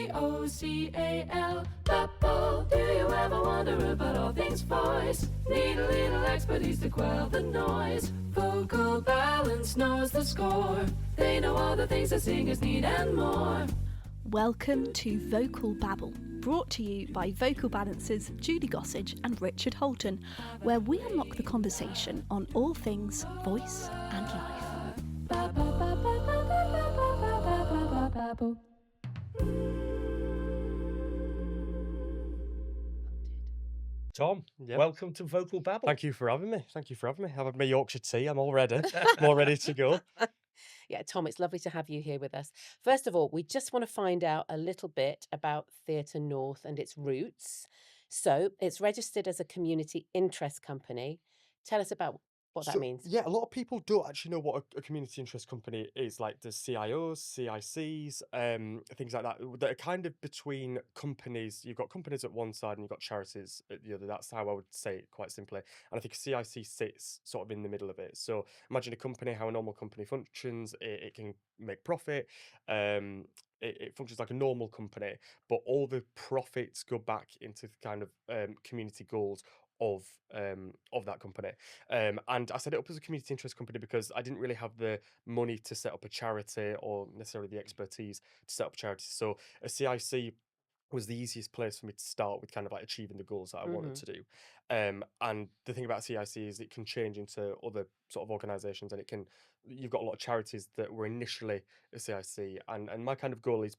Babble. Babble. Do you ever wonder about all things voice? Need a little expertise to quell the noise. Vocal balance knows the score. They know all the things that singers need and more. Welcome to Vocal Babble, brought to you by Vocal Balance's Julie Gossage and Richard Halton, where we unlock the conversation on all things voice and life. Tom, Yep. welcome to Vocal Babble. Thank you for having me. I've had my Yorkshire tea. I'm all ready. I'm all ready to go. Yeah, Tom, it's lovely to have you here with us. First of all, we just want to find out a little bit about Theatre North and its roots. So it's registered as a community interest company. Tell us about what that means. Yeah, a lot of people don't actually know what a community interest company is. Like the CIOs, CICs, things like that are kind of between companies. You've got companies at one side and you've got charities at the other. That's how I would say it quite simply. And I think a CIC sits sort of in the middle of it. So imagine a company, how a normal company functions. It can make profit. It functions like a normal company, but all the profits go back into kind of community goals of that company. And I set it up as a community interest company because I didn't really have the money to set up a charity or necessarily the expertise to set up a charity. So a CIC was the easiest place for me to start with kind of like achieving the goals that I wanted to do. And the thing about CIC is it can change into other sort of organisations, and you've got a lot of charities that were initially a CIC, and my kind of goal is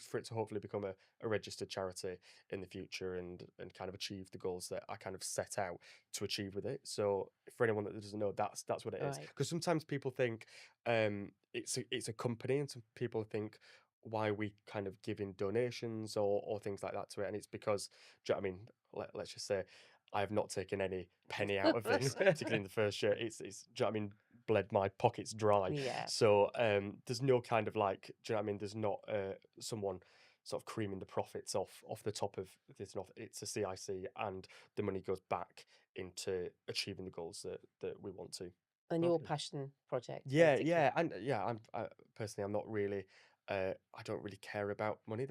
for it to hopefully become a registered charity in the future and kind of achieve the goals that I kind of set out to achieve with it. So for anyone that doesn't know, that's what it is. Right. Because sometimes people think it's a company, and some people think why we kind of give in donations or things like that to it, and it's because, do you know what I mean, let's just say I have not taken any penny out of this, particularly in the first year. It's do you know what I mean, bled my pockets dry. Yeah. So there's no kind of like, do you know what I mean, there's not someone sort of creaming the profits off the top of this. It's a CIC, and the money goes back into achieving the goals that we want to. And your Okay. passion project. Yeah, basically. yeah, and yeah, personally, I'm not really. I don't really care about money.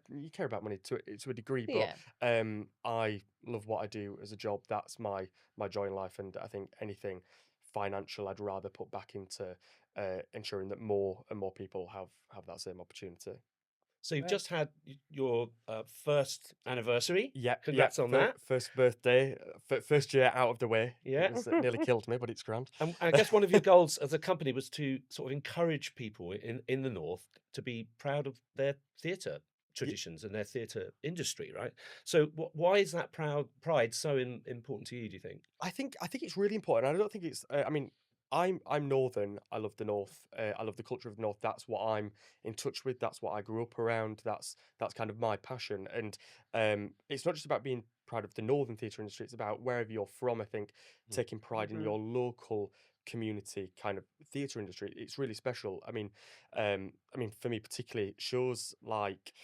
You care about money to a degree, but Yeah. I love what I do as a job. That's my joy in life, and I think anything financial, I'd rather put back into ensuring that more and more people have that same opportunity. So you've Right. just had your first anniversary. Yeah, Congrats on that. First birthday, first year out of the way. Yeah. It nearly killed me, but it's grand. And I guess one of your goals as a company was to sort of encourage people in the North to be proud of their theatre traditions and their theatre industry, right? So why is that pride so important to you, do you think? I think it's really important. I don't think it's. I mean, I'm Northern. I love the North. I love the culture of the North. That's what I'm in touch with. That's what I grew up around. That's kind of my passion. And it's not just about being proud of the Northern theatre industry. It's about wherever you're from. I think taking pride in your local community kind of theatre industry. It's really special. I mean, for me particularly, shows like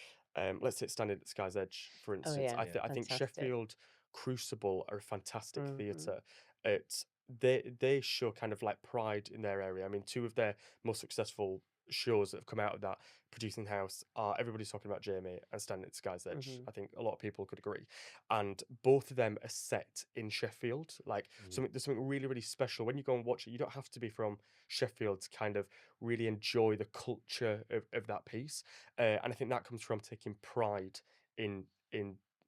let's take Standing at the Sky's Edge, for instance. yeah. I think Fantastic. Sheffield Crucible are a fantastic theatre. Mhm. They show kind of like pride in their area. I mean, two of their most successful shows that have come out of that producing house are Everybody's Talking About Jamie and Standing at the Sky's Edge. Mhm. I think a lot of people could agree. And both of them are set in Sheffield. Like there's something really, really special. When you go and watch it, you don't have to be from Sheffield to kind of really enjoy the culture of that piece. And I think that comes from taking pride in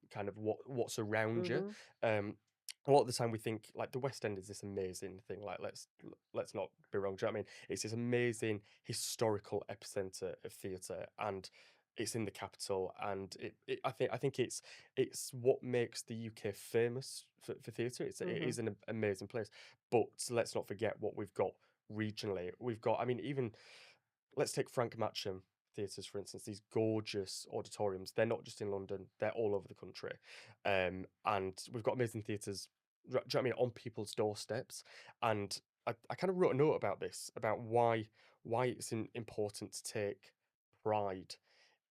kind of what's around you. A lot of the time we think like the West End is this amazing thing. Like let's not be wrong. Do you know what I mean? It's this amazing historical epicenter of theatre, and it's in the capital. And I think it's what makes the UK famous for theatre. It is an amazing place. But let's not forget what we've got regionally. We've got, I mean, even let's take Frank Matcham theatres, for instance, these gorgeous auditoriums. They're not just in London, they're all over the country. And we've got amazing theatres, do you know what I mean, on people's doorsteps. And I kind of wrote a note about this, about why it's important to take pride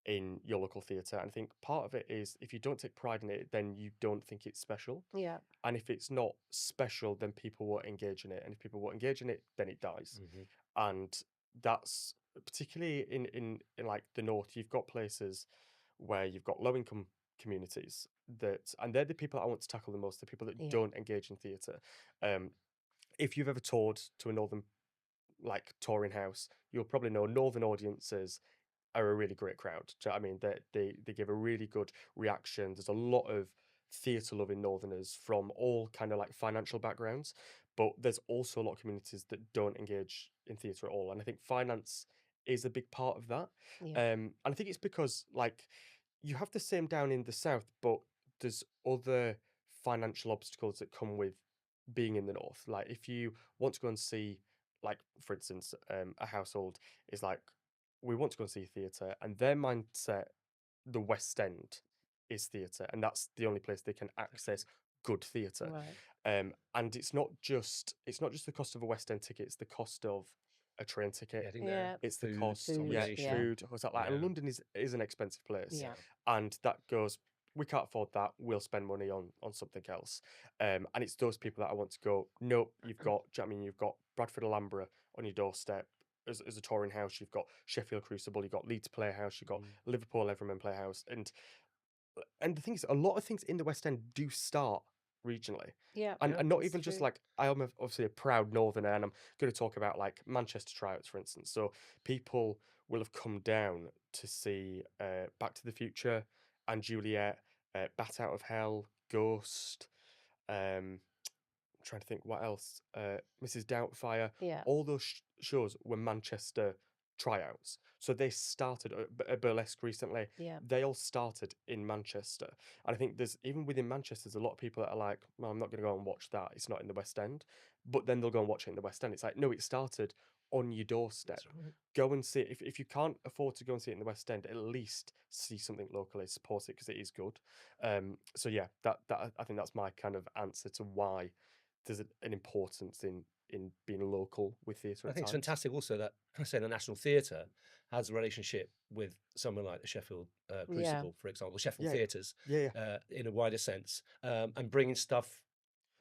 in your local theatre. And I think part of it is if you don't take pride in it, then you don't think it's special. Yeah. And if it's not special, then people won't engage in it. And if people won't engage in it, then it dies. And that's particularly in like the North, you've got places where you've got low income communities and they're the people that I want to tackle the most, the people that Yeah. don't engage in theatre. If you've ever toured to a northern like touring house, you'll probably know northern audiences are a really great crowd. Do you know what I mean? They give a really good reaction. There's a lot of theatre loving northerners from all kind of like financial backgrounds, but there's also a lot of communities that don't engage in theatre at all. And I think finance is a big part of that. Yeah. And I think it's because like you have the same down in the south, but there's other financial obstacles that come with being in the north. Like if you want to go and see, like for instance, a household is like, we want to go and see theatre, and their mindset, the West End, is theatre, and that's the only place they can access good theatre. Right. And it's not just the cost of a West End ticket; it's the cost of a train ticket. Getting Yeah. there, It's the food, cost, Food, yeah, yeah. food, what's that like? And Yeah. London is an expensive place, Yeah. and that goes. We can't afford that. We'll spend money on something else. And it's those people that I want to go. Nope, you've got. Do you know what I mean? You've got Bradford Alhambra on your doorstep as a touring house. You've got Sheffield Crucible. You've got Leeds Playhouse. You've got Liverpool Everyman Playhouse. And the thing is, a lot of things in the West End do start regionally. Yeah. And not It's even just true. like, I am obviously a proud northerner, and I'm going to talk about like Manchester tryouts, for instance. So people will have come down to see Back to the Future and Juliet, Bat Out of Hell, Ghost. I'm trying to think what else. Mrs. Doubtfire. Yeah. All those shows were Manchester tryouts. So they started a burlesque recently. Yeah. They all started in Manchester. And I think there's, even within Manchester, there's a lot of people that are like, well, I'm not going to go and watch that. It's not in the West End. But then they'll go and watch it in the West End. It's like, no, it started on your doorstep. That's right. Go and see it. If you can't afford to go and see it in the West End, at least see something locally, support it because it is good. So yeah, that I think that's my kind of answer to why there's an importance in being local with theatre. I at think it's times. fantastic also that, say, the National Theatre has a relationship with someone like the Sheffield Crucible, for example, Sheffield Yeah. Theatres, Yeah, in a wider sense, and bringing stuff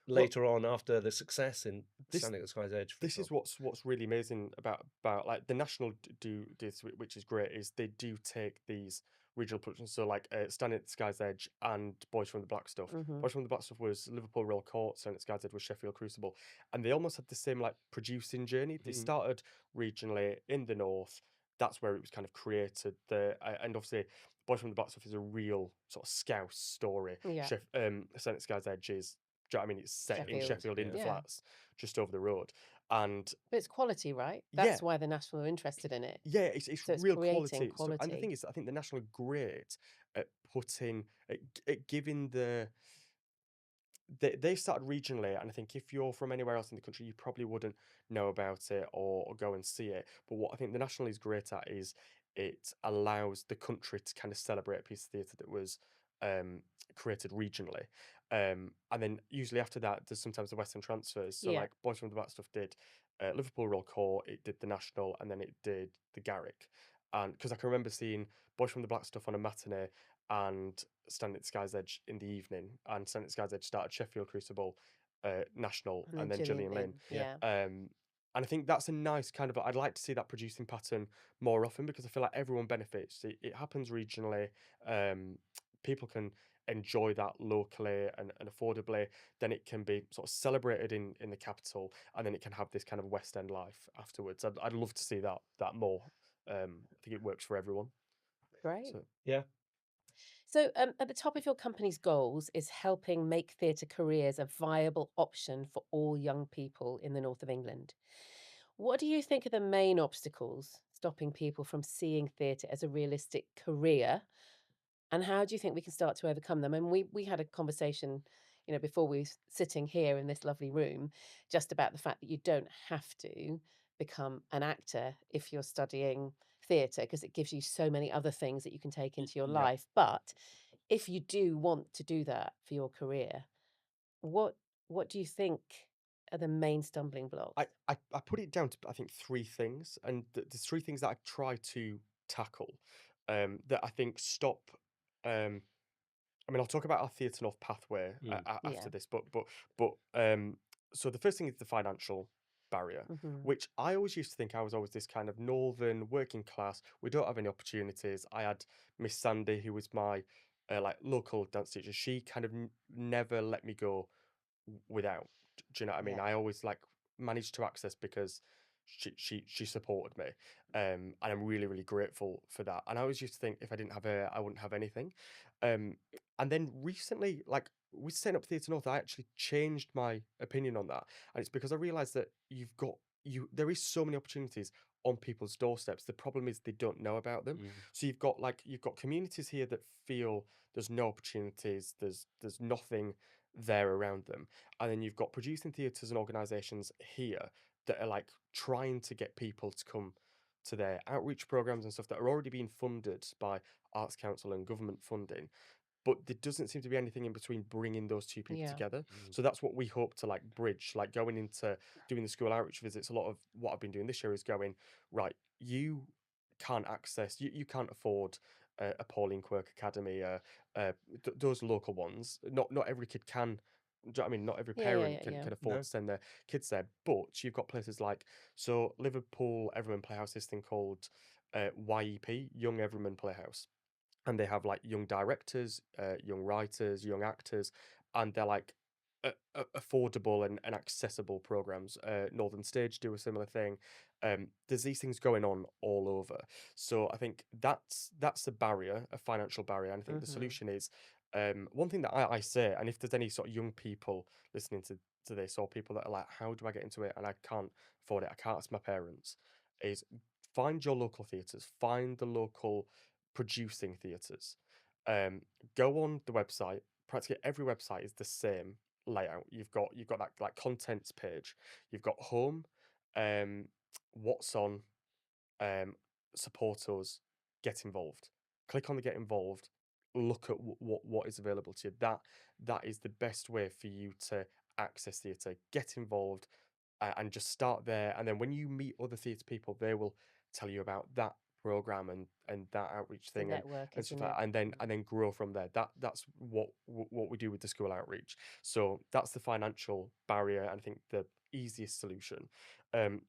Well, later on after the success in this- Standing at the Sky's Edge. For this is example. what's really amazing about like the National do this, which is great, is they do take these regional productions. So like Standing at the Sky's Edge and Boys from the Black Stuff. Mhm. Boys from the Black Stuff was Liverpool Royal Court. Standing at the Sky's Edge was Sheffield Crucible, and they almost had the same like producing journey. They started regionally in the north. That's where it was kind of created. And obviously Boys from the Black Stuff is a real sort of Scouse story. Yeah. Standing at the Sky's Edge is. Do you know what I mean? It's set in Sheffield, Sheffield in the yeah. flats just over the road. And But it's quality, right? Yeah. That's why the National are interested in it. yeah, it's So it's real creating quality. And the quality. thing is, I think the National are great at putting, at giving they started regionally, and I think if you're from anywhere else in the country, you probably wouldn't know about it or go and see it. But what I think the National is great at is it allows the country to kind of celebrate a piece of theatre that was created regionally. And then usually after that, there's sometimes the Western transfers. So Yeah. like Boys from the Black Stuff did Liverpool Royal Court, it did the National, and then it did the Garrick. And because I can remember seeing Boys from the Black Stuff on a matinee and Standing at the Sky's Edge in the evening, and Standing at the Sky's Edge started Sheffield Crucible, National, and then Gillian Lynn. Yeah. And I think that's a nice kind of. I'd like to see that producing pattern more often because I feel like everyone benefits. It happens regionally. People can enjoy that locally and affordably. Then it can be sort of celebrated in the capital, and then it can have this kind of West End life afterwards. I'd love to see that more. I think it works for everyone. Great. So, Yeah. So, at the top of your company's goals is helping make theatre careers a viable option for all young people in the north of England. What do you think are the main obstacles stopping people from seeing theatre as a realistic career? And how do you think we can start to overcome them? And we had a conversation, before we were sitting here in this lovely room, just about the fact that you don't have to become an actor if you're studying theatre, because it gives you so many other things that you can take into your yeah. life. But if you do want to do that for your career, what do you think are the main stumbling blocks? I put it down to I think three things, and there's three things that I try to tackle that I think stop. I mean, I'll talk about our Theatre North pathway after Yeah. this, but so the first thing is the financial barrier, Mhm. which I always used to think I was always this kind of northern working class. We don't have any opportunities. I had Miss Sandy, who was my like local dance teacher. She kind of never let me go without. Do you know what I mean? Yeah. I always like managed to access because she supported me, and I'm really really grateful for that. And I always used to think if I didn't have her, I wouldn't have anything. Um, and then recently, like with setting up Theatre North, I actually changed my opinion on that, and it's because I realised that there is so many opportunities on people's doorsteps. The problem is they don't know about them. Mm. So you've got communities here that feel there's no opportunities, there's nothing there around them. And then you've got producing theatres and organisations here that are like trying to get people to come to their outreach programs and stuff that are already being funded by Arts Council and government funding. But there doesn't seem to be anything in between bringing those two people Yeah. together. Mm. So that's what we hope to like bridge, like going into doing the school outreach visits. A lot of what I've been doing this year is going, right, you can't access, you can't afford a Pauline Quirk Academy, those local ones. Not every kid can. Do you know what I mean? Not every Yeah, yeah, parent yeah, can, yeah. can afford No. to send their kids there, but you've got places like Liverpool Everyman Playhouse, this thing called YEP, Young Everyman Playhouse, and they have like young directors, young writers, young actors, and they're like affordable and accessible programs. Northern Stage do a similar thing. There's these things going on all over. So I think that's a barrier, a financial barrier, and I think the Mhm. solution is one thing that I say, and if there's any sort of young people listening to this, or people that are like, how do I get into it and I can't afford it, I can't ask my parents, is find your local theatres, find the local producing theatres. Um, Go on the website. Practically every website is the same layout. You've got that like contents page. You've got home, um, what's on, support us, get involved. Click on the get involved. Look at what is available to you. That is the best way for you to access theatre. Get involved, and just start there. And then when you meet other theatre people, they will tell you about that program and that outreach The thing network, and stuff isn't like it? that, and then grow from there. That's what we do with the school outreach. So that's the financial barrier, and I think the easiest solution. Um,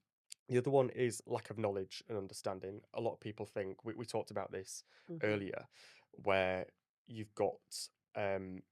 the other one is lack of knowledge and understanding. A lot of people think we talked about this Mhm. earlier, where you've got um,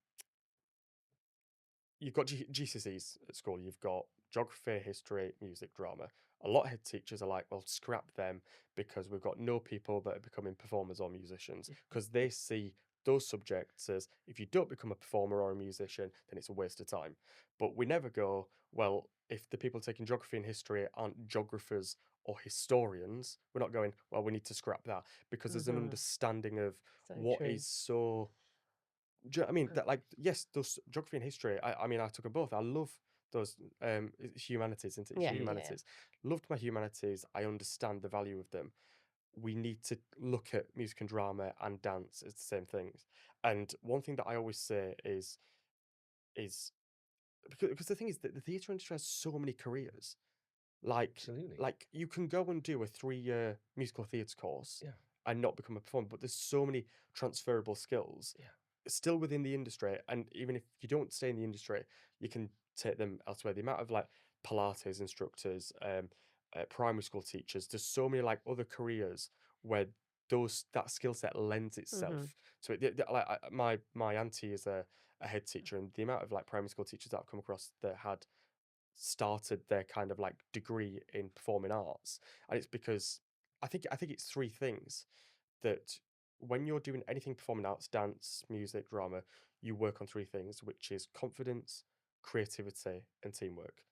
GCSEs at school, you've got geography, history, music, drama. A lot of head teachers are like, well, scrap them because we've got no people that are becoming performers or musicians, because they see those subjects as if you don't become a performer or a musician, then it's a waste of time. But we never go, well, if the people taking geography and history aren't geographers or historians, we're not going, well, we need to scrap that, because there's an Mhm. understanding of So what true. is so, do you know what I mean? That like, yes, those geography and history. I mean, I took them both. I love those humanities, into Yeah, yeah, yeah. humanities. Loved my humanities. I understand the value of them. We need to look at music and drama and dance as the same things. And one thing that I always say is because the thing is that the theatre industry has so many careers. Like Absolutely. like you can go and do a 3-year musical theatre course Yeah. and not become a performer, but there's so many transferable skills Yeah. still within the industry. And even if you don't stay in the industry, you can take them elsewhere. The amount of like Pilates instructors, primary school teachers, there's so many like other careers where that skill set lends itself Mhm. to it. Like my auntie is a head teacher, and the amount of like primary school teachers that I've come across that had started their kind of like degree in performing arts, and it's because I think it's three things that when you're doing anything performing arts, dance, music, drama, you work on three things, which is confidence, creativity, and teamwork.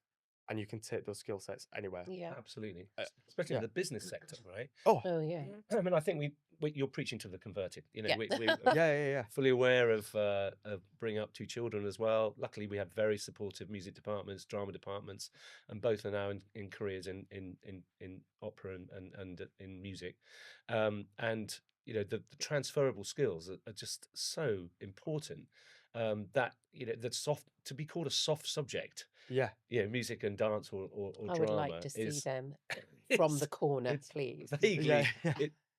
And you can take those skill sets anywhere. Yeah. Absolutely. Uh, Especially yeah. in the business sector, right? Oh, Oh, yeah. I mean, I think you're preaching to the converted. You know, Yeah. we yeah. fully aware of bringing up two children as well. Luckily, we have very supportive music departments, drama departments, and both are now in careers in opera and in music. And you know, the transferable skills are just so important. That you know, that's soft to be called a soft subject. Yeah. You know, music and dance or I would like drama to see is them from the corner, it's please. vaguely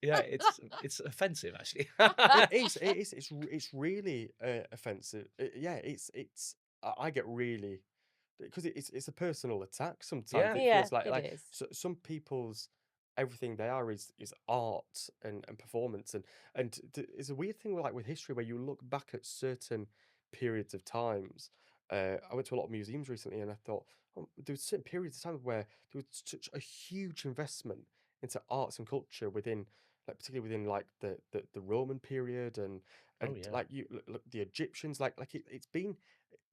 Yeah. it's offensive actually. It is. It's really offensive. Yeah. It's. I get really because it's a personal attack sometimes. Yeah. It Yeah, feels like it is. some people's everything they are is art and performance, and it's a weird thing with history where you look back at certain periods of times. I went to a lot of museums recently, and I thought, oh, there was certain periods of time where there was such a huge investment into arts and culture within, like particularly within like the Roman period, and Oh yeah. like you look, the Egyptians, it's been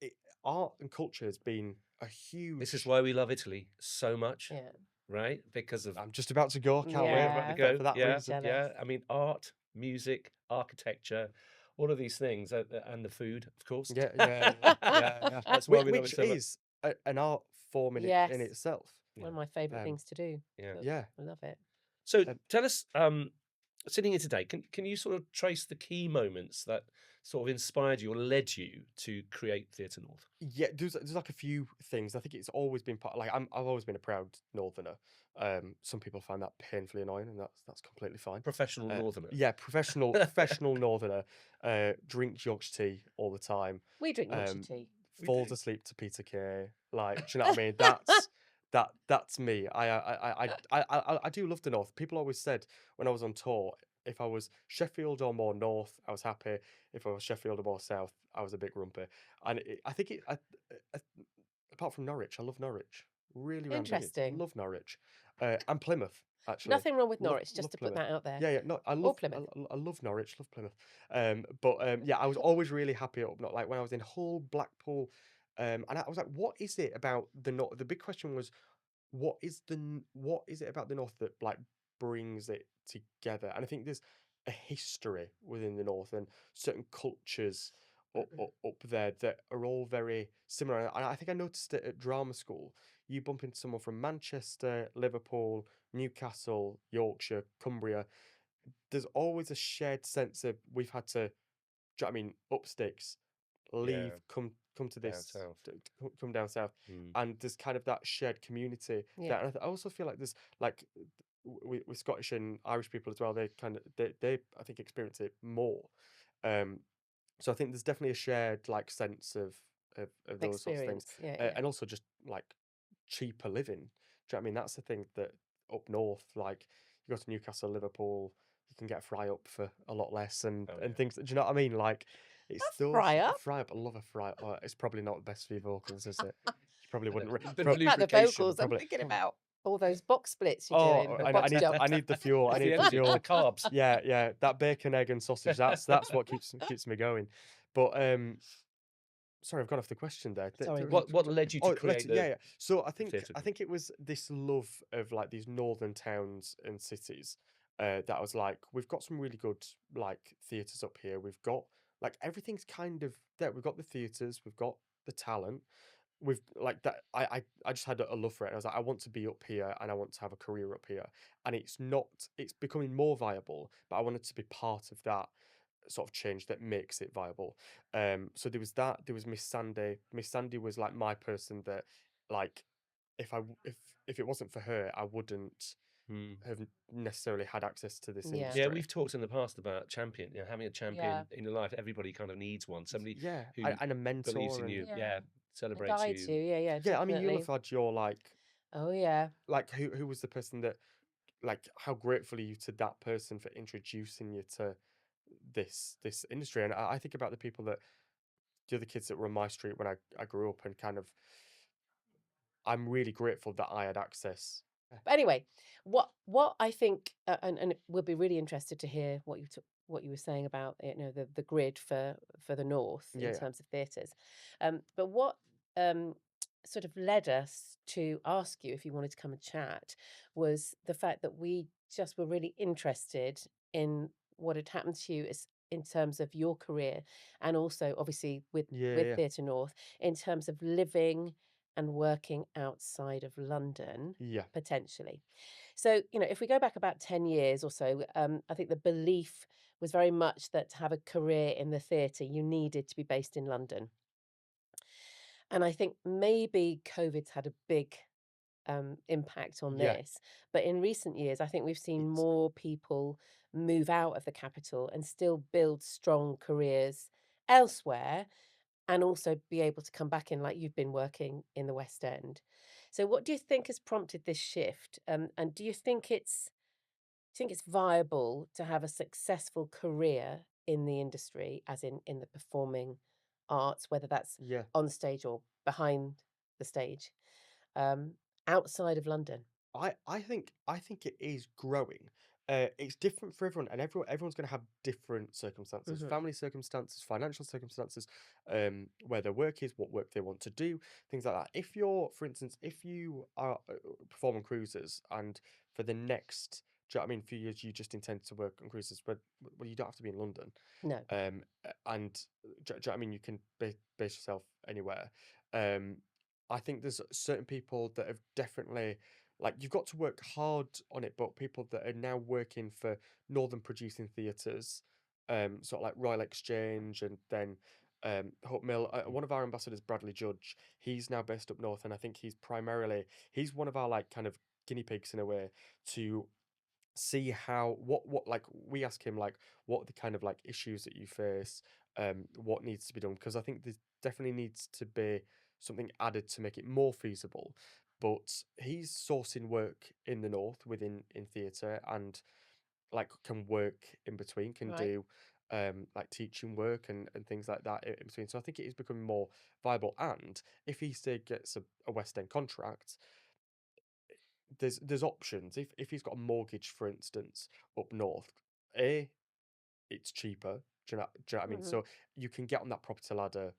it, art and culture has been a huge. This is why we love Italy so much, Yeah. right? Because of I'm just about to go. Can't we're wait about to Yeah. go. for that Yeah, reason. yeah. Jealous. I mean, art, music, architecture, all of these things, and the food, of course. Yeah, yeah, yeah. That's why we love Which it so much. is an art form in Yes. itself. One of my favourite Um, things to do. Yeah. But Yeah. I love it. So Um, tell us, sitting here today, can you sort of trace the key moments that sort of inspired you or led you to create Theatre North? Yeah, there's like a few things. I think it's always been part. Like I've always been a proud Northerner. Some people find that painfully annoying, and that's completely fine. Professional Northerner. Yeah, professional Northerner. Drink Yorkshire tea all the time. We drink Yorkshire Um, tea. We Falls do. asleep to Peter Kay. Like, do you know what I mean? That's me. I do love the North. People always said when I was on tour, if I was Sheffield or more North, I was happy. If I was Sheffield or more South, I was a bit grumpy. And I think apart from Norwich, I love Norwich. Really rambling. Interesting. Love Norwich, and Plymouth actually. Nothing wrong with Love- Norwich, just love to put Plymouth. that out there. Yeah, yeah. No, I Or love Plymouth. I love Norwich. Love Plymouth. But yeah, I was always really happy up north. Like when I was in Hull, Blackpool, and I was like, what is it about the north? The big question was, what is it about the north that like brings it together? And I think there's a history within the north and certain cultures up there that are all very similar. And I think I noticed it at drama school. You bump into someone from Manchester, Liverpool, Newcastle, Yorkshire, Cumbria. There's always a shared sense of we've had to, do you know what I mean, up sticks, leave, Yeah. come to Down this, south. come down south, Mm. and there's kind of that shared community. Yeah. And I also feel like there's like with Scottish and Irish people as well. They kind of they I think experience it more. So I think there's definitely a shared like sense of those sorts of things, Experience. Yeah. and also just like cheaper living. Do you know what I mean? That's the thing that up north, like you go to Newcastle, Liverpool, you can get a fry up for a lot less, and Oh, yeah. things. Do you know what I mean? Like it's A those fry up? fry up. I love a fry up. Oh, it's probably not the best for your vocals, is it? You probably wouldn't. Bit of Thinking about the lubrication, vocals, I'm probably- tneed about all those box splits you're Oh, doing. The I box need jumps. I need the fuel. I It's the need the energy, fuel. the carbs. Yeah, yeah. That bacon, egg, and sausage. That's what keeps me going. But sorry, I've gone off the question there. Sorry. What led you to create the yeah, yeah. So I theatre think it was this love of like these northern towns and cities that I was like, we've got some really good like theatres up here. We've got like everything's kind of there. We've got the theatres, we've got the talent. We've like that. I just had a love for it. I was like, I want to be up here and I want to have a career up here. And it's not. It's becoming more viable, but I wanted to be part of that sort of change that makes it viable. So there was that. There was Miss Sandy. Miss Sandy was like my person that, like, if it wasn't for her, I wouldn't Mm. have necessarily had access to this Yeah. industry. Yeah, we've talked in the past about champion. You know, having a champion Yeah. in your life. Everybody kind of needs one. Somebody Yeah, who and a mentor. believes in and, you. Yeah. Yeah, It celebrates guides you. you. Yeah. Yeah. yeah, I mean, you'll Definitely. have had your Oh yeah. like who was the person that like how grateful are you to that person for introducing you to this industry? And I think about the people that the other kids that were on my street when I grew up, and kind of I'm really grateful that I had access. But anyway, what I think, and we'll be really interested to hear what you were saying about the grid for the north Yeah, in yeah. terms of theatres, but what sort of led us to ask you if you wanted to come and chat was the fact that we just were really interested in what had happened to you in terms of your career, and also obviously with Yeah. Theatre North in terms of living and working outside of London Yeah. potentially. So, if we go back about 10 years or so, I think the belief was very much that to have a career in the theatre, you needed to be based in London. And I think maybe COVID's had a big impact on Yeah. this. But in recent years, I think we've seen It's- more people move out of the capital and still build strong careers elsewhere. and also be able to come back in like you've been working in the West End. So what do you think has prompted this shift? And do you think it's viable to have a successful career in the industry, as in the performing arts, whether that's Yeah. on stage or behind the stage, um, outside of London? I think it is growing. It's different for everyone, and everyone's going to have different circumstances, Hmm. family circumstances, financial circumstances, where their work is, what work they want to do, things like that. If you're, for instance, if you are performing cruises, and for the next, do you know what I mean, few years you just intend to work on cruises, but well, you don't have to be in London. No. And do you know what I mean, you can base yourself anywhere. Um, I think there's certain people that have definitely, like, you've got to work hard on it, but people that are now working for Northern Producing Theatres, sort of like Royal Exchange, and then Hope Mill. One of our ambassadors, Bradley Judge, he's now based up north, and I think he's one of our, like, kind of guinea pigs in a way, to see how what like, we ask him, like, what are the kind of, like, issues that you face, what needs to be done, because I think there definitely needs to be something added to make it more feasible. But he's sourcing work in the north within in theatre, and, like, can work in between, can Right. do like teaching work and things like that in between. So I think it is becoming more viable, and if he say gets a West End contract, there's options. If he's got a mortgage, for instance, up north, it's cheaper. Do you know what I mean? Hmm. So you can get on that property ladder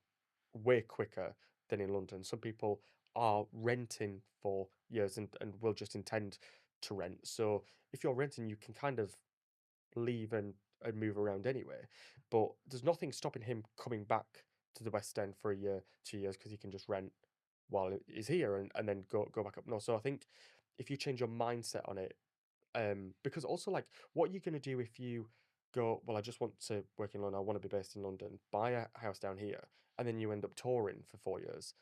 way quicker than in London. Some people are renting for years, and will just intend to rent. So if you're renting, you can kind of leave and move around anyway. But there's nothing stopping him coming back to the West End for a year, 2 years, because he can just rent while he's here, and then go back up north. So I think if you change your mindset on it, because also, like, what are you going to do if you go, well, I just want to work in London, I want to be based in London, buy a house down here, and then you end up touring for 4 years?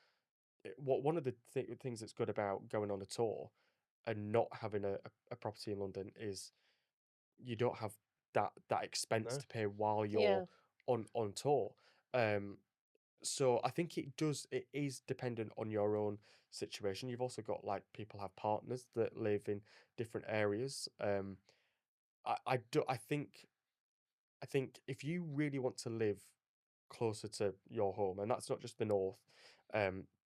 One of the things that's good about going on a tour and not having a property in London is you don't have that expense No. to pay while Yeah. you're on tour. Um, so I think it is dependent on your own situation. You've also got, like, people have partners that live in different areas. I think if you really want to live closer to your home, and that's not just the north,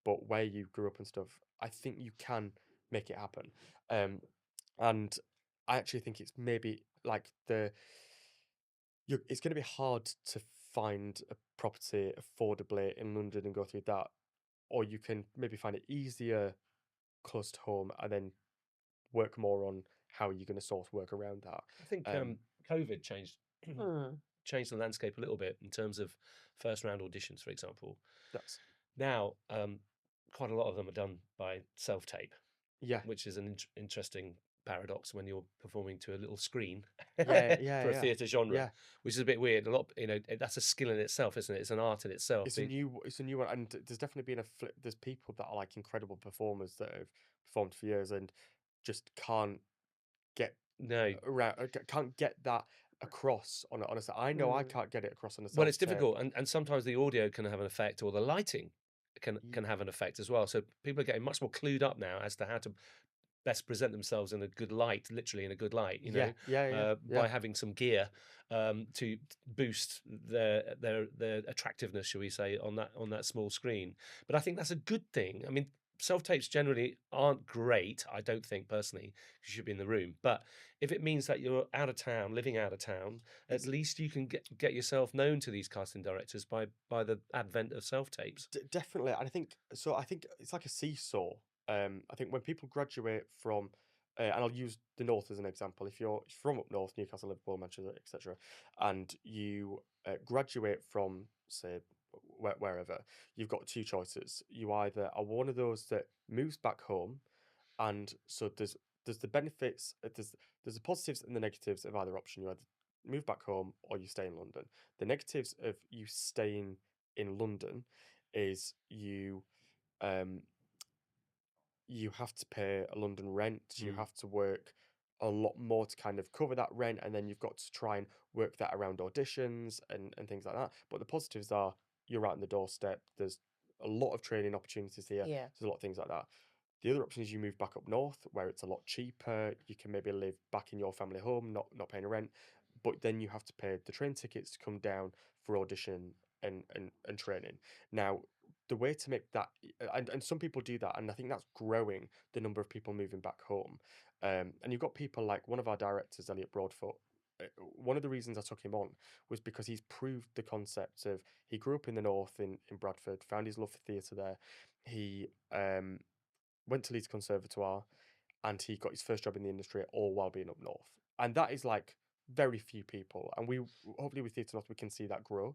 but where you grew up and stuff, I think you can make it happen. Um, and I actually think it's maybe like it's going to be hard to find a property affordably in London and go through that, or you can maybe find it easier close to home, and then work more on how you're going to source work around that. I think Um, COVID changed Hmm. changed the landscape a little bit in terms of first round auditions, for example. that's Now, quite a lot of them are done by self tape, yeah, which is an interesting paradox when you're performing to a little screen yeah, yeah, for a yeah, theatre genre, yeah. which is a bit weird. A lot, that's a skill in itself, isn't it? It's an art in itself. It's a new one, and there's definitely been a flip. There's people that are, like, incredible performers that have performed for years and just can't get No, around, can't get that across on a set. I know I Mm. can't get it across on a well, it's self tape. difficult, and sometimes the audio can have an effect, or the lighting can have an effect as well. So people are getting much more clued up now as to how to best present themselves in a good light, literally in a good light, Yeah, yeah, yeah, yeah. by having some gear to boost their attractiveness, shall we say, on that small screen. But I think that's a good thing. I mean, self tapes generally aren't great, I don't think personally. You should be in the room, but if it means that you're out of town, living out of town, at least you can get yourself known to these casting directors by the advent of self tapes. Definitely, and I think so. I think it's like a seesaw. I think when people graduate from, and I'll use the north as an example. If you're from up north, Newcastle, Liverpool, Manchester, etc., and you graduate from, say, wherever, you've got two choices. You either are one of those that moves back home, and so there's the benefits, there's the positives and the negatives of either option. You either move back home or you stay in London. The negatives of you staying in London is um you have to pay a London rent, you Mm. have to work a lot more to kind of cover that rent, and then you've got to try and work that around auditions and things like that. But the positives are you're right on the doorstep. There's a lot of training opportunities here. Yeah. There's a lot of things like that. The other option is you move back up north, where it's a lot cheaper. You can maybe live back in your family home, not paying rent, but then you have to pay the train tickets to come down for audition and training. Now, the way to make that, and some people do that, and I think that's growing the number of people moving back home. And you've got people like one of our directors, Elliot Broadfoot. One of the reasons I took him on was because he's proved the concept of he grew up in the north in Bradford, found his love for theatre there. He went to Leeds Conservatoire, and he got his first job in the industry all while being up north. And that is like very few people. And we hopefully with Theatre North we can see that grow.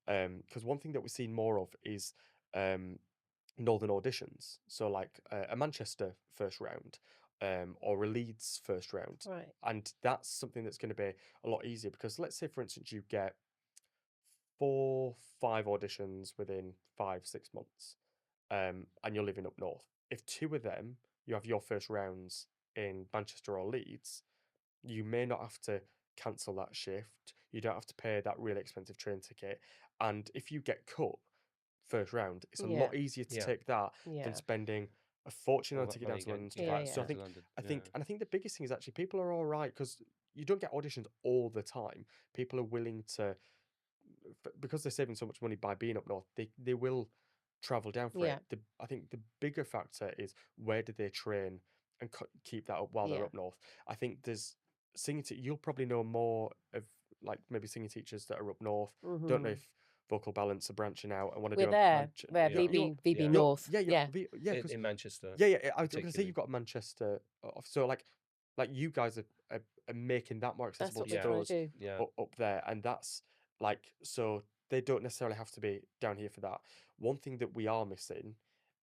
Because one thing that we're seeing more of is northern auditions. So like a Manchester first round, or a Leeds first round. Right. And that's something that's going to be a lot easier because let's say for instance you get 4-5 auditions within 5-6 months, and you're living up north. If 2 of them you have your first rounds in Manchester or Leeds, you may not have to cancel that shift. You don't have to pay that really expensive train ticket. And if you get cut first round, it's a Yeah. lot easier to Yeah. take that Yeah. than spending a fortune All on a that ticket down money to London going and stuff Yeah, like that. So yeah. I think to London. I think the biggest thing is actually people are all right because you don't get auditions all the time. People are willing to, because they're saving so much money by being up north, they will travel down for Yeah. it. I think the bigger factor is where do they train and keep that up while they're Yeah. up north. I think there's you'll probably know more of like maybe singing teachers that are up north. Don't know Mhm. if vocal balance are branching out and want to We're do there. We're Yeah. VB Yeah. North. yeah, Yeah. yeah, because in Manchester. yeah, I was going to say particularly. you've got Manchester, so like you guys are making that more That's accessible what to we're trying to those do. Yeah. up there, and that's like so they don't necessarily have to be down here for that. One thing that we are missing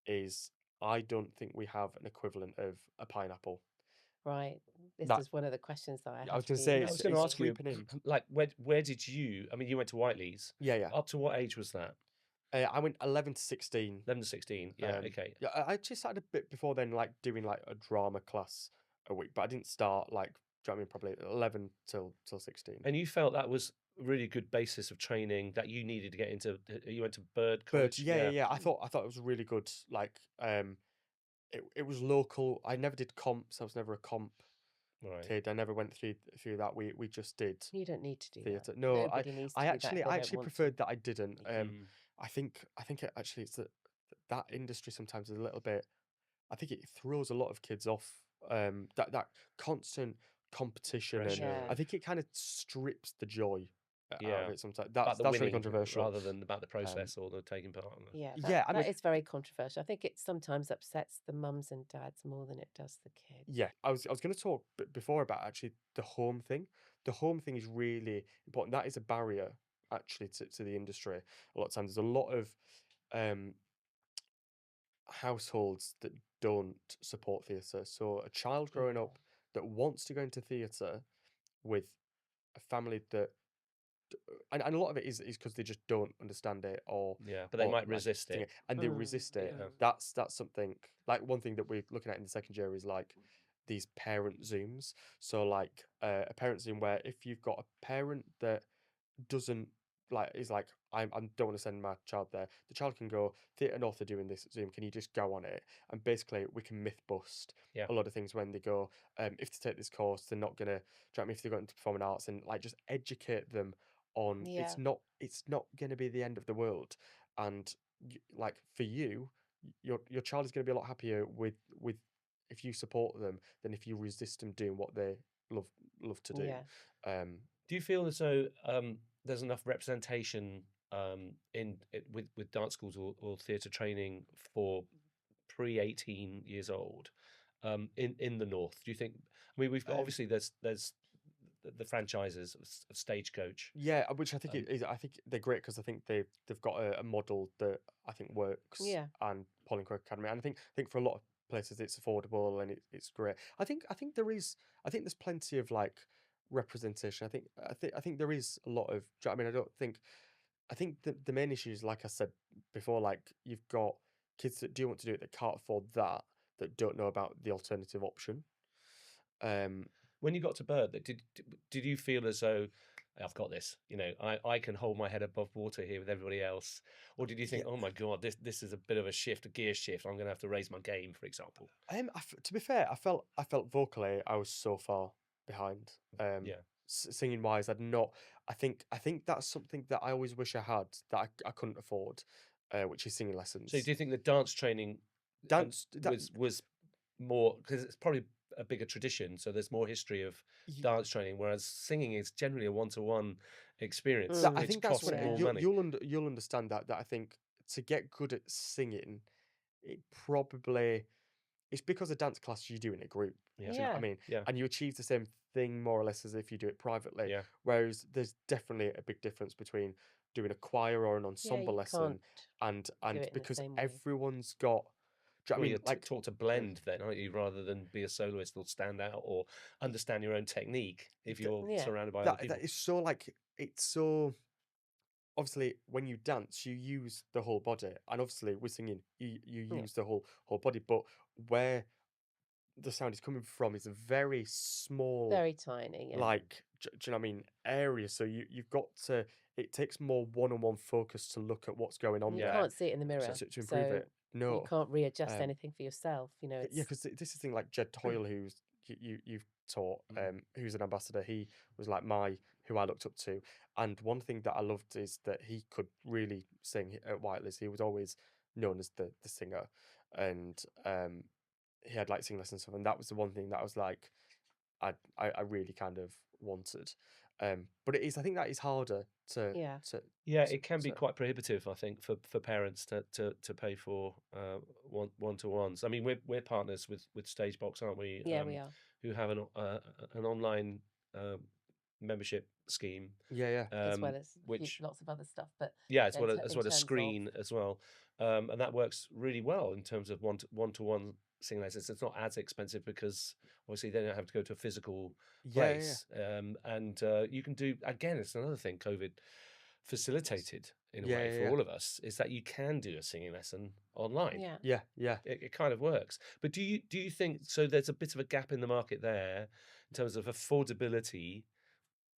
is I don't think we have an equivalent of a pineapple. Right. This That is one of the questions that I I have was to going to be say I it's, was going to it's ask you, creeping in. like, where did you? I mean, you went to Whiteley's. Yeah. Up to what age was that? I went 11 to 16. 11 to 16. Yeah. Okay. Yeah, I actually started a bit before then, like doing like a drama class a week, but I didn't start like, do you know what I mean, probably 11 till 16. And you felt that was a really good basis of training that you needed to get into. You went to Bird But College. yeah. I thought it was really good. Like, it was local. I never did comps. I was never a comp Right. kid. I never went through that. We just did You don't need to do theatre. that. No, Nobody needs to I do that actually if they I don't actually want to. preferred that I didn't. Mm. I think actually it's that industry sometimes is a little bit. I think it throws a lot of kids off. That constant competition, and Pressure. Yeah. I think it kind of strips the joy out Yeah. of it sometimes. About the That's really winning controversial. rather than about the process or the taking part in the. Yeah, Yeah, I that mean- is very controversial. I think it sometimes upsets the mums and dads more than it does the kids. Yeah, I was going to talk before about actually the home thing. The home thing is really important. That is a barrier actually to the industry. A lot of times, there's a lot of households that don't support theatre. So a child growing Yeah. up that wants to go into theatre with a family that, and a lot of it is because they just don't understand it, or Yeah, but they or, might like, resist thing it. and they Mm, resist it. yeah. That's something like one thing that we're looking at in the second year is like these parent zooms. So like a parent zoom where if you've got a parent that doesn't is like I don't want to send my child there, the child can go, Theatre North are doing this Zoom, can you just go on it? And basically we can myth bust Yeah. a lot of things when they go, if they take this course they're not gonna, do you know what I mean, if they go into performing arts, and like just educate them on Yeah. it's not gonna be the end of the world. And like for you, your child is gonna be a lot happier with if you support them than if you resist them doing what they love to do. Yeah. Do you feel as though there's enough representation with dance schools or theatre training for pre-18 years old in the north? Do you think? I mean, we've got, obviously there's the franchises of Stagecoach. Yeah, which I think I think they're great because I think they've got a model that I think works. Yeah. And Pauline Quirk Academy, and I think for a lot of places it's affordable and it's great. I think there's plenty of like representation. I think there is a lot of. Do you know what I mean, I think the main issue is, like I said before, like you've got kids that do want to do it that can't afford that don't know about the alternative option. When you got to Bird, did you feel as though I've got this. I can hold my head above water here with everybody else. Or did you think, Yeah. oh my God, this is a bit of a shift, a gear shift. I'm going to have to raise my game, for example. To be fair, I felt vocally I was so far behind. Yeah. Singing wise, I'd not. I think that's something that I always wish I had that I couldn't afford, which is singing So lessons. do you think the dance training Dance that was more, because it's probably a bigger tradition, so there's more history of y- dance training, whereas singing is generally a one-to-one experience, that I which think that's costs what more Yeah. money. you'll understand that I think to get good at singing, it probably it's because a dance class you do in a group. Yeah. Do you know what I Yeah. mean? Yeah. And you achieve the same thing more or less as if you do it privately. Yeah. Whereas there's definitely a big difference between doing a choir or an Yeah, ensemble you lesson can't do and it in the because same way. everyone's got. Do you know what I Well, mean? you're Like taught to blend then, aren't you, rather than be a soloist or stand out or understand your own technique if th- you're Yeah. surrounded by other people. that is so like it's so. Obviously, when you dance, you use the whole body, and obviously, with singing, you Yeah. use the whole body. But where the sound is coming from is a very small, Very tiny. Yeah. like, do you know what I mean, area. So you've got to. It takes more one-on-one focus to look at what's going on You Yeah. there can't see it in the mirror, to improve so it. you No, can't readjust um, anything for yourself. yeah, It's because this is the thing like Jed Toyle, who's you've taught, who's an ambassador. He was like who I looked up to, and one thing that I loved is that he could really sing at Whiteley's. He was always known as the singer, and he had like sing lessons and stuff, and that was the one thing that I was like, I really kind of wanted, but it is I think that is harder to Yeah. Yeah, to, it can be to quite prohibitive, I think, for parents to pay for one-to-ones. I mean, we're partners with Stagebox, aren't we? Yeah, we are. Who have an online membership scheme, yeah As well as which lots of other stuff, but yeah, as in well as ter- as in well as terms of screen as well, and that works really well in terms of one-to-one singing lessons. It's not as expensive because obviously they don't have to go to a physical yeah place, and you can do again. It's another thing COVID facilitated in a way for yeah all of us is that you can do a singing lesson online. yeah. yeah. It kind of works. But do you think so? There's a bit of a gap in the market there in terms of affordability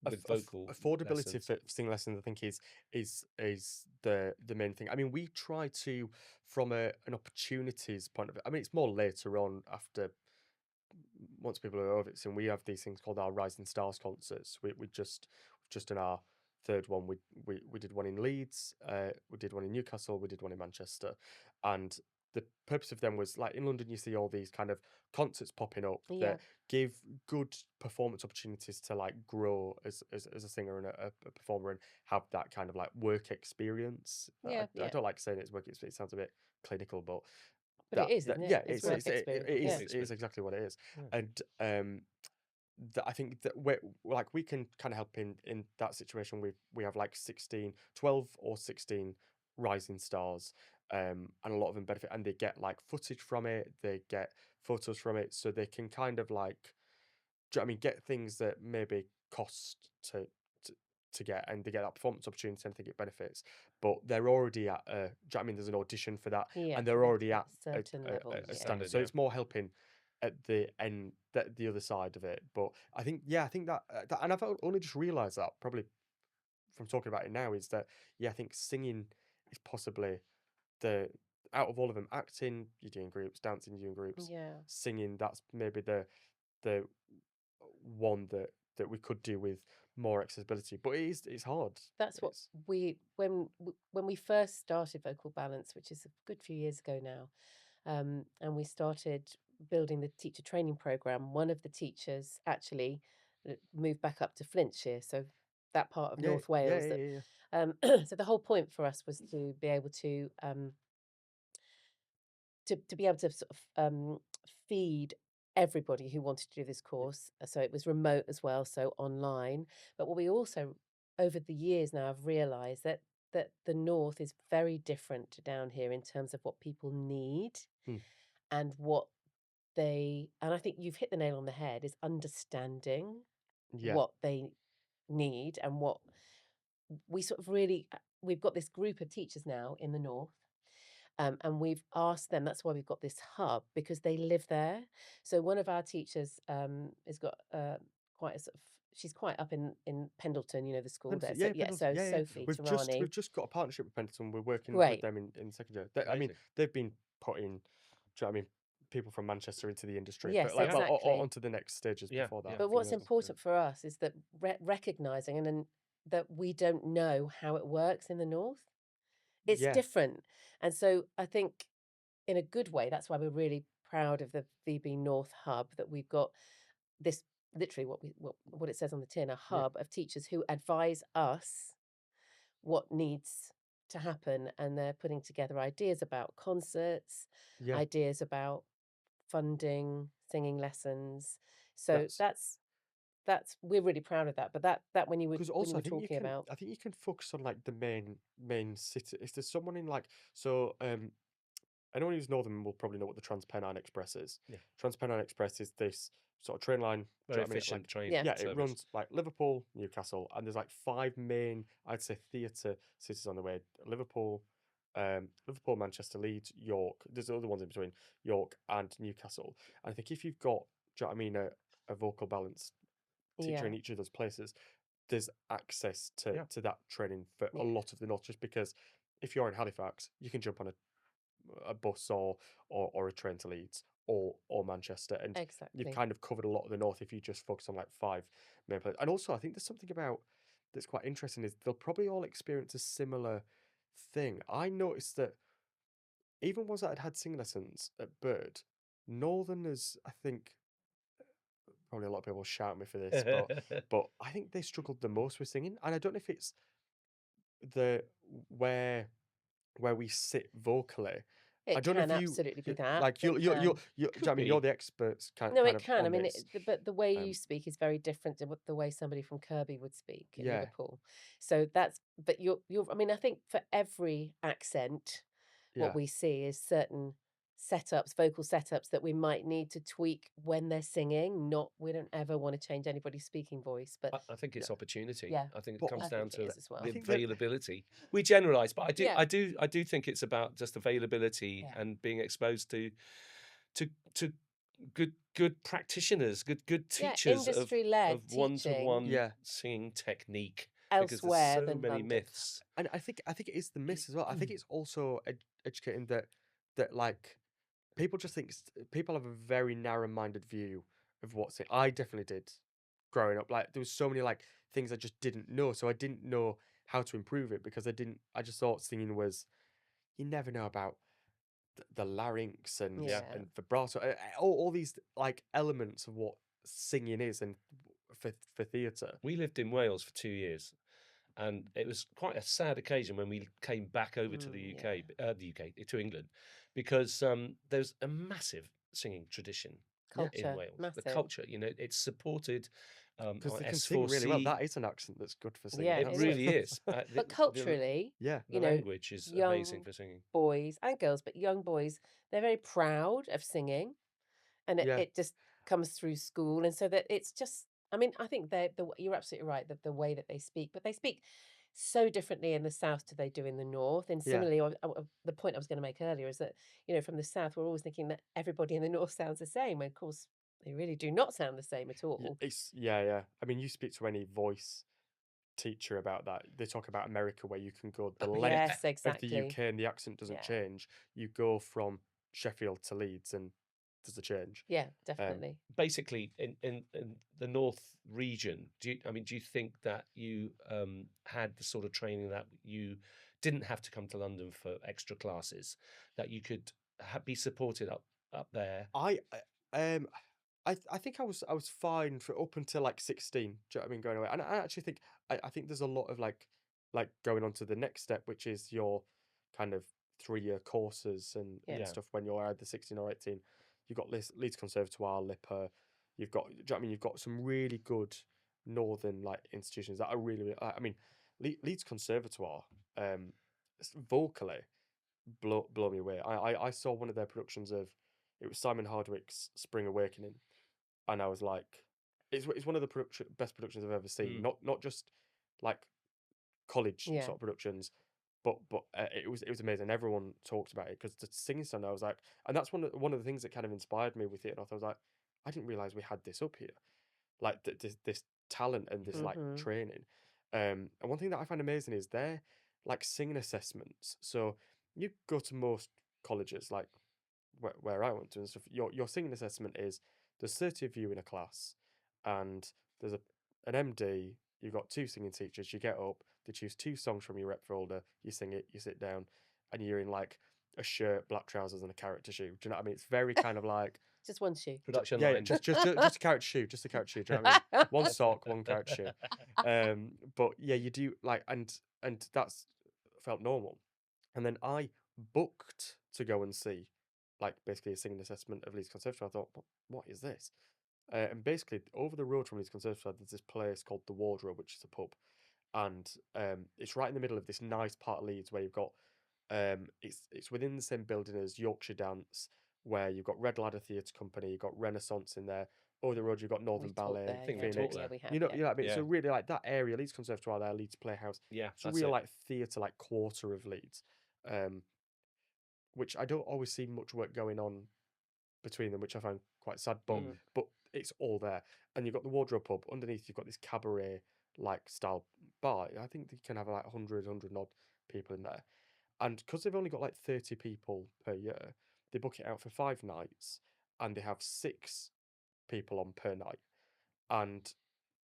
with vocal Affordability lessons. for singing lessons, I think, is the main thing. I mean, we try to from an opportunities point of view. I mean, it's more later on after once people are over it. So we have these things called our Rising Stars concerts. We've just done our third one. We did one in Leeds. We did one in Newcastle. We did one in Manchester, and the purpose of them was like in London. You see all these kind of concerts popping up Yeah. that give good performance opportunities to like grow as a singer and a performer and have that kind of like work experience. Yeah, I yeah. don't like saying it's work experience. It sounds a bit clinical, but But it is, isn't it? yeah, It's work experience. it Yeah. is exactly what it is, Yeah. and that I think that we can kind of help in that situation. We have like 12 or 16 rising stars, and a lot of them benefit, and they get like footage from it, they get photos from it, so they can kind of like, do you know what I mean, get things that maybe cost to get, and they get that performance opportunity, and I think it benefits. But they're already at do you know what I mean? There's an audition for that, Yeah. and they're already At at a certain level. a Yeah. standard. Standard, So yeah. it's more helping at the end, the other side of it. But I think that, and I've only just realised that probably from talking about it now is that I think singing is possibly the out of all of them, acting you're doing groups, dancing you're doing groups, Yeah. singing that's maybe the one that we could do with more accessibility, but it's hard. That's what It's when we first started Vocal Balance, which is a good few years ago now, and we started building the teacher training program. One of the teachers actually moved back up to Flintshire, so that part of North Wales. So the whole point for us was to be able to be able to sort of feed everybody who wanted to do this course. So it was remote as well, so online. But what we also, over the years now, have realised that the north is very different to down here in terms of what people need Hmm. and and I think you've hit the nail on the head, is understanding Yeah. what they need and what we sort of really, we've got this group of teachers now in the north. And we've asked them, that's why we've got this hub, because they live there. So one of our teachers has got quite a sort of she's quite up in Pendleton, the school there. Pendleton, So yeah, Pendleton, so yeah. Sophie We've Tarani. just got a partnership with Pendleton. We're working with Great. them in second year. I mean, Amazing. they've been putting, do you know what I mean, people from Manchester into the industry, Yes, but like exactly. onto the next stages Yeah, before that. yeah. But what's Fingers- important for us is that recognizing and then that we don't know how it works in the north. It's Yeah, different. And so I think in a good way, that's why we're really proud of the VB North hub, that we've got this literally what it says on the tin, a Yeah. hub of teachers who advise us what needs to happen, and they're putting together ideas about concerts, yeah. ideas about funding, singing lessons. So that's we're really proud of that. But that when you Because were also, I think talking about, I think you can focus on like the main city. If there's someone in like anyone who's northern will probably know what the Transpennine Express is. Yeah. Transpennine Express is this sort of train line. Do Very you know what I mean? efficient Like, train Yeah. yeah, it service. runs like Liverpool, Newcastle, and there's like 5 main, I'd say, theatre cities on the way. Liverpool, Manchester, Leeds, York. There's other ones in between York and Newcastle. And I think if you've got, do you know what I mean, a vocal balance teacher yeah, in each of those places, there's access Yeah. to that training for Yeah. a lot of the north. Just because if you're in Halifax, you can jump on a bus or a train to Leeds or Manchester, and exactly. you've kind of covered a lot of the north if you just focus on like 5 main places. And also, I think there's something about that's quite interesting is they'll probably all experience a similar thing. I noticed that even ones that had singing lessons at Bird, Northerners, I think probably a lot of people will shout at me for this, but I think they struggled the most with singing, and I don't know if it's the where we sit vocally. I It don't know can if you absolutely be that. like It you're can. do you know what I mean, be. you're the experts kind No, kind it of can. I on mean, this. but the way you Um, speak is very different to the way somebody from Kirby would speak in Yeah. Liverpool. So that's, but you're. I mean, I think for every accent, Yeah. what we see is certain vocal setups that we might need to tweak when they're singing. We don't ever want to change anybody's speaking voice, but I think it's opportunity. Yeah. I think it But comes I down think it to is as well. the I think that- availability. We generalize, but Yeah. I do think it's about just availability Yeah. and being exposed to good practitioners, good Yeah, teachers industry-led of one-to-one Yeah. singing technique. Because elsewhere there's so than many London. myths. And I think it is the miss as well. I think it's also educating that like people just think people have a very narrow-minded view of what's it. I definitely did growing up. Like there was so many like things I just didn't know, so I didn't know how to improve it because I just thought singing was, you never know about the larynx and Yeah. and vibrato, all these like elements of what singing is, and for theatre. We lived in Wales for 2 years, and it was quite a sad occasion when we came back over to the UK, to England, because there's a massive singing tradition in Culture, Wales. massive. The culture, it's supported Because on they can sing really well. S4C. That is an accent that's good for singing. Yeah, It that's really is. But culturally, Yeah. the you know, language is amazing young for singing. boys and girls, but young boys, they're very proud of singing, and Yeah. it just comes through school, and so that it's just. I mean, I think you're absolutely right that the way that they speak, but they speak so differently in the south to they do in the north. And Yeah. similarly, the point I was going to make earlier is that from the south we're always thinking that everybody in the north sounds the same, and of course they really do not sound the same at all. It's yeah. I mean, you speak to any voice teacher about that. They talk about America, where you can go the length Yes, of the exactly. UK and the accent doesn't Yeah. change. You go from Sheffield to Leeds and there's a change. Yeah, definitely. Basically, in the North region, do you think that you had the sort of training that you didn't have to come to London for extra classes, that you could be supported up there? I think I was fine for up until like 16. Do you know what I mean? Going away, and I actually think I think there's a lot of like going on to the next step, which is your kind of 3-year courses and Yeah. stuff when you're either 16 or 18. You've got Leeds Conservatoire, LIPA. You've got, do you know what I mean? You've got some really good northern like institutions that are really. I mean, Leeds Conservatoire, vocally blow me away. I saw one of their productions of, it was Simon Hardwick's Spring Awakening, and I was like, it's one of the best productions I've ever seen. Not just like college Yeah. sort of productions, but it was amazing. Everyone talked about it because the singing stand, I was like, and that's one of the things that kind of inspired me with it. And I was like, I didn't realize we had this up here, like this talent and this like training. And one thing that I find amazing is their like singing assessments. So you go to most colleges, like where I went to and stuff. Your singing assessment is there's 30 of you in a class, and there's an MD. You've got 2 singing teachers. You get up, they choose 2 songs from your rep folder. You sing it. You sit down, and you're in like a shirt, black trousers, and a character shoe. Do you know what I mean? It's very kind of like Just one shoe. Production yeah, line. just a character shoe, just a character shoe. Do you know what I mean? One sock, one character shoe. But yeah, you do like, and that's felt normal. And then I booked to go and see, like, basically a singing assessment of Leeds Conservatoire. I thought, what is this? And basically, over the road from Leeds Conservatoire, there's this place called the Wardrobe, which is a pub, and it's right in the middle of this nice part of Leeds where you've got, it's within the same building as Yorkshire Dance, where you've got Red Ladder Theatre Company, you've got Renaissance in there. Over the road, you've got Northern We've talked Ballet, there. think Yeah, we talked yeah, there. we have. you know, yeah. you know what I mean. Yeah. So really, like that area, Leeds Conservatoire, there, Leeds Playhouse. Yeah, It's a that's real it. like theatre, like quarter of Leeds, which I don't always see much work going on between them, which I find quite sad. But it's all there, and you've got the Wardrobe pub underneath. You've got this cabaret like style bar. I think they can have like 100 odd people in there, and because they've only got like 30 people per year, they book it out for 5 nights, and they have 6 people on per night, and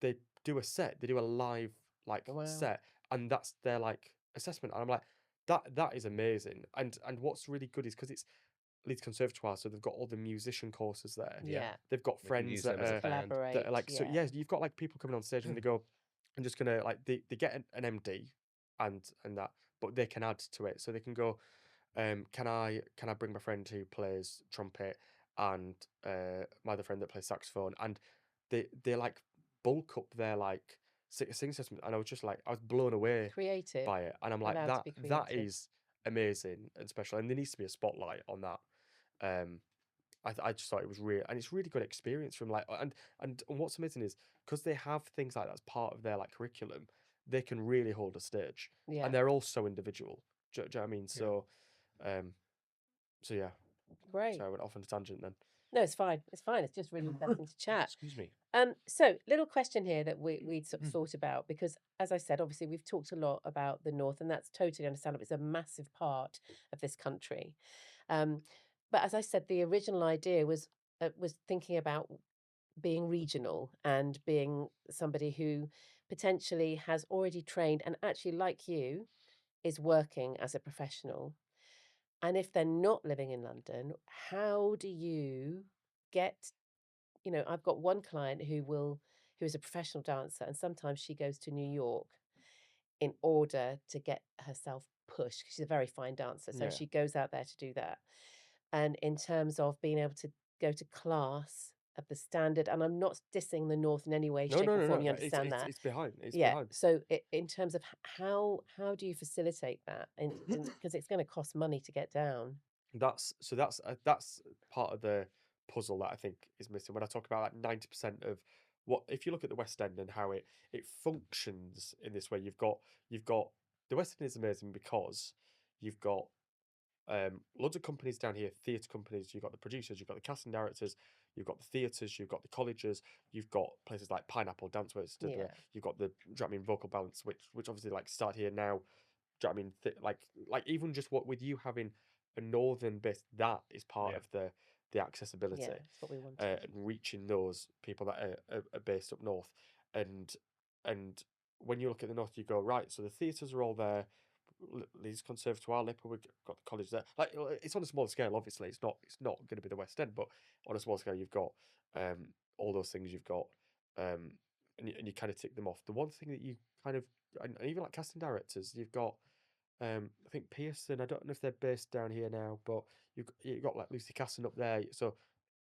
they do a set. They do a live like Wow. set, and that's their like assessment. And I'm like, that is amazing. And what's really good is because it's Leeds Conservatoire, so they've got all the musician courses there. Yeah. They've got They can friends use that them as a are band. Collaborate. like so. Yeah, you've got like people coming on stage and they go, I'm just gonna like they get an MD and that, but they can add to it. So they can go, can I bring my friend who plays trumpet and my other friend that plays saxophone, and they like bulk up their like singing assessment, and I was just like, I was blown away Creative. by it, and I'm like, Allowed to be that creative. is amazing and special, and there needs to be a spotlight on that. I just thought it was real, and it's really good experience from like, and what's amazing is because they have things like that as part of their like curriculum, they can really hold a stage, Yeah. and they're all so individual. Do you know what I mean? So, so yeah. Great. So I went off on a tangent then. No, it's fine. It's fine. It's just really interesting to chat. Excuse me. So little question here that we'd sort of thought about, because as I said, obviously we've talked a lot about the North, and that's totally understandable. It's a massive part of this country. But as I said, the original idea was thinking about being regional and being somebody who potentially has already trained and actually, like you, is working as a professional. And if they're not living in London, how do you get, I've got one client who is a professional dancer, and sometimes she goes to New York in order to get herself pushed, because she's a very fine dancer. So Yeah. she goes out there to do that. And in terms of being able to go to class at the standard, and I'm not dissing the North in any way, shape, or form. You understand that? It's behind. It's Yeah. behind. So in terms of how do you facilitate that? Because it's going to cost money to get down. That's part of the puzzle that I think is missing when I talk about like 90% of what, if you look at the West End and how it functions in this way. You've got the West End is amazing because you've got loads of companies down here, theatre companies. You've got the producers, you've got the casting directors, you've got the theatres, you've got the colleges, you've got places like Pineapple Danceworks, Yeah. you've got the, do you know what I mean, Vocal Balance, which obviously like start here now. Do you know what I mean? Like even just what with you having a northern base, that is part Yeah. of the accessibility Yeah, that's what we want. and reaching those people that are based up north. And when you look at the north, you go, right, so the theatres are all there. Leeds Conservatoire, Lipper, we've got the college there. Like it's on a smaller scale, obviously. It's not going to be the West End, but on a small scale, you've got all those things. You've got and you kind of tick them off. The one thing that you kind of, and even like casting directors, you've got I think Pearson. I don't know if they're based down here now, but you've got like Lucy Casson up there. So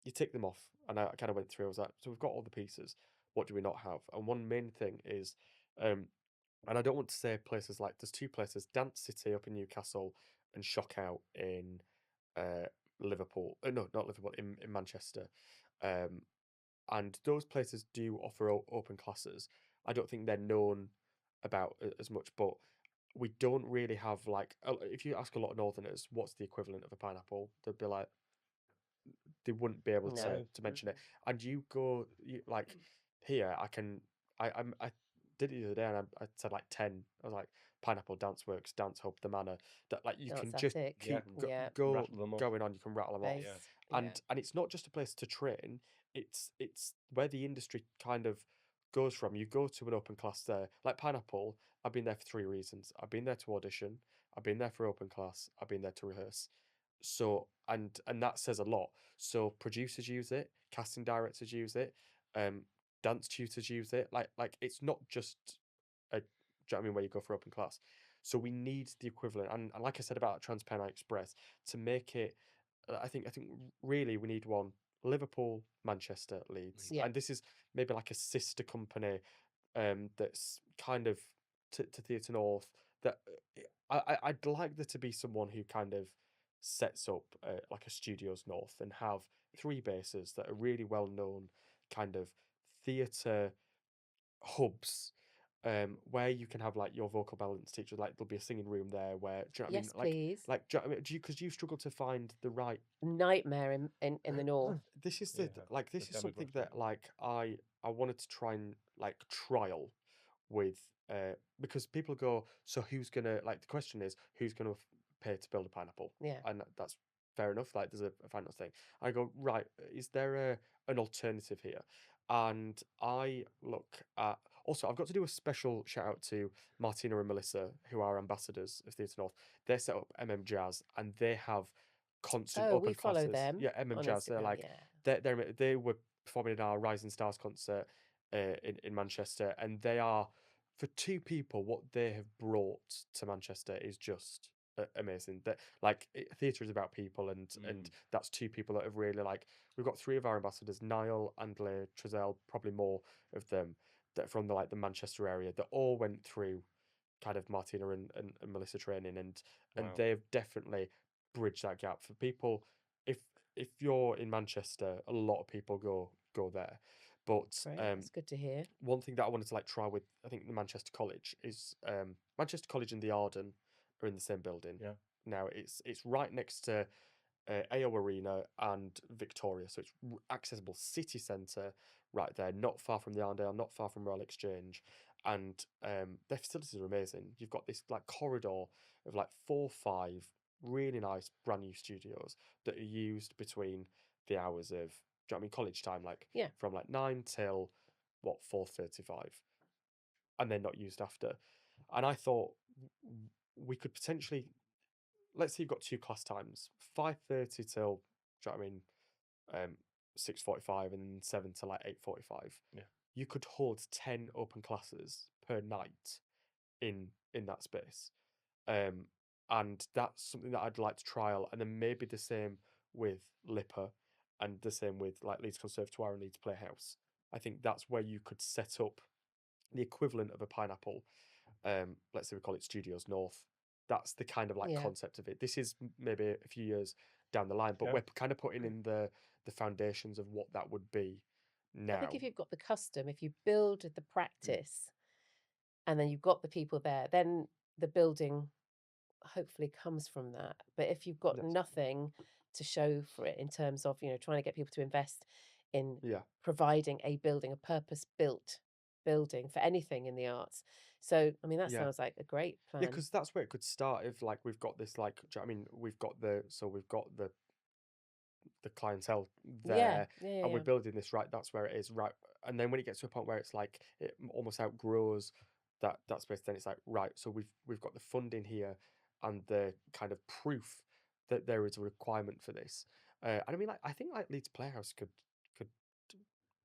you tick them off, and I kind of went through. I was like, so we've got all the pieces. What do we not have? And one main thing is, and I don't want to say places like, there's 2 places: Dance City up in Newcastle and Shock Out in Liverpool. No, not Liverpool, in Manchester. And those places do offer open classes. I don't think they're known about as much, but we don't really have like, if you ask a lot of Northerners what's the equivalent of a pineapple, they'd be like, they wouldn't be able No. to mention it. And you go like here, I can I did it the other day, and I said like 10. I was like Pineapple, Dance Works, Dance Hub, the Manor. That like you can just Danceatic. Yeah. keep Yeah. Rattle them off. going on. You can rattle them off, Base. Yeah. Yeah. and it's not just a place to train. It's where the industry kind of goes from. You go to an open class there, like Pineapple. I've been there for 3 reasons. I've been there to audition. I've been there for open class. I've been there to rehearse. So and that says a lot. So producers use it, casting directors use it, um, dance tutors use it. Like it's not just a, do you know what I mean, where you go for open class. So we need the equivalent, and like I said about Transpennine Express, to make it. I think really we need one Liverpool, Manchester, Leeds, Yeah. and this is maybe like a sister company, that's kind of to Theatre North. That I'd like there to be someone who kind of sets up like a Studios North and have 3 bases that are really well known, kind of theatre hubs, where you can have like your vocal balance teachers. Like there'll be a singing room there where, do you know what I mean? Yes, please. Do you know what I mean? Because you struggle to find the right. Nightmare in the north. This is Yeah, this the is something demographic. that like I wanted to try and like trial with, because people go, so who's gonna, like, the question is who's gonna pay to build a Pineapple? Yeah. And that's fair enough. Like there's a finance thing. I go, right, is there an alternative here? And I look at, also I've got to do a special shout out to Martina and Melissa, who are ambassadors of Theatre North. They set up MM Jazz, and they have constant Oh, open we follow classes. them Yeah, MM on Jazz. They're Instagram. like Yeah. they were performing in our Rising Stars concert in Manchester, and they are, for 2 people, what they have brought to Manchester is just amazing. That like theatre is about people, and that's 2 people that have really, like, we've got 3 of our ambassadors, Niall, Andley, Trezell, probably more of them, that from the like the Manchester area, that all went through kind of Martina and Melissa training, and Wow. they've definitely bridged that gap for people. If you're in Manchester, a lot of people go there. But Great. That's good to hear. one thing that I wanted to like try with, I think, the Manchester College is, Manchester College and the Arden are in the same building. Yeah. Now it's right next to AO Arena and Victoria, so it's accessible city centre right there, not far from the Arndale, not far from Royal Exchange, and their facilities are amazing. You've got this like corridor of like 4 or 5 really nice brand new studios that are used between the hours of, do you know what I mean, college time, like Yeah. from like 9 till what, 4:35, and then not used after. And I thought we could potentially, let's say you've got 2 class times, 5:30 till, do you know what I mean, 6:45, and 7 to like 8:45. Yeah. You could hold 10 open classes per night in that space. And that's something that I'd like to trial, and then maybe the same with Lipper, and the same with like Leeds Conservatoire and Leeds Playhouse. I think that's where you could set up the equivalent of a Pineapple. Let's say we call it Studios North. That's the kind of like Yeah. concept of it. This is maybe a few years down the line, but Yeah. we're kind of putting in the foundations of what that would be now. I think if you've got the custom, if you build the practice, and then you've got the people there, then the building hopefully comes from that. But if you've got Yes. nothing to show for it in terms of, trying to get people to invest in Yeah. providing a building, a purpose-built building for anything in the arts. So, I mean, that Yeah. sounds like a great plan. Yeah, because that's where it could start. If like we've got this, like, do you know what I mean, we've got the clientele there, yeah, and we're yeah. building this, right, that's where it is, right. And then when it gets to a point where it's like it almost outgrows that space, then it's like, right, so we've got the funding here and the kind of proof that there is a requirement for this. And I mean, like, I think like Leeds Playhouse could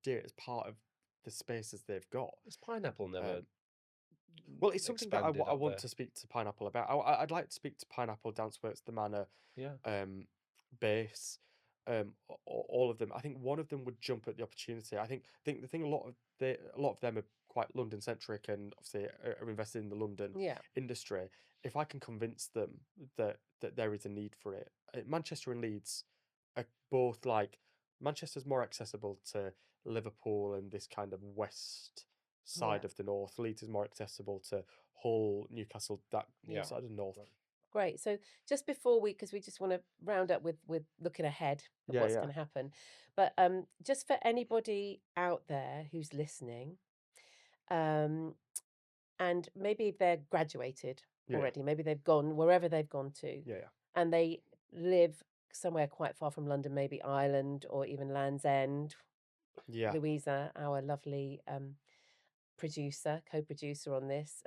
do it as part of the spaces they've got. Is Pineapple never? Well, it's something that I expanded up want there? to speak to Pineapple about. I'd like to speak to Pineapple, Danceworks, the Manor, Yeah. Base, all of them. I think one of them would jump at the opportunity. I think the thing, a lot of them are quite London centric, and obviously are invested in the London Yeah. industry. If I can convince them that there is a need for it, Manchester and Leeds are both like, Manchester's more accessible to Liverpool and this kind of west side Yeah. of the north. Leeds is more accessible to Hull, Newcastle, that Yeah. side of the north. Right. Great. So just before because we just want to round up with looking ahead of Yeah, what's yeah. going to happen, but just for anybody out there who's listening, um, and maybe they're graduated Yeah, already. Maybe they've gone wherever they've gone to, yeah. and they live somewhere quite far from London, maybe Ireland or even Land's End. Yeah. Louisa, our lovely producer, co-producer on this,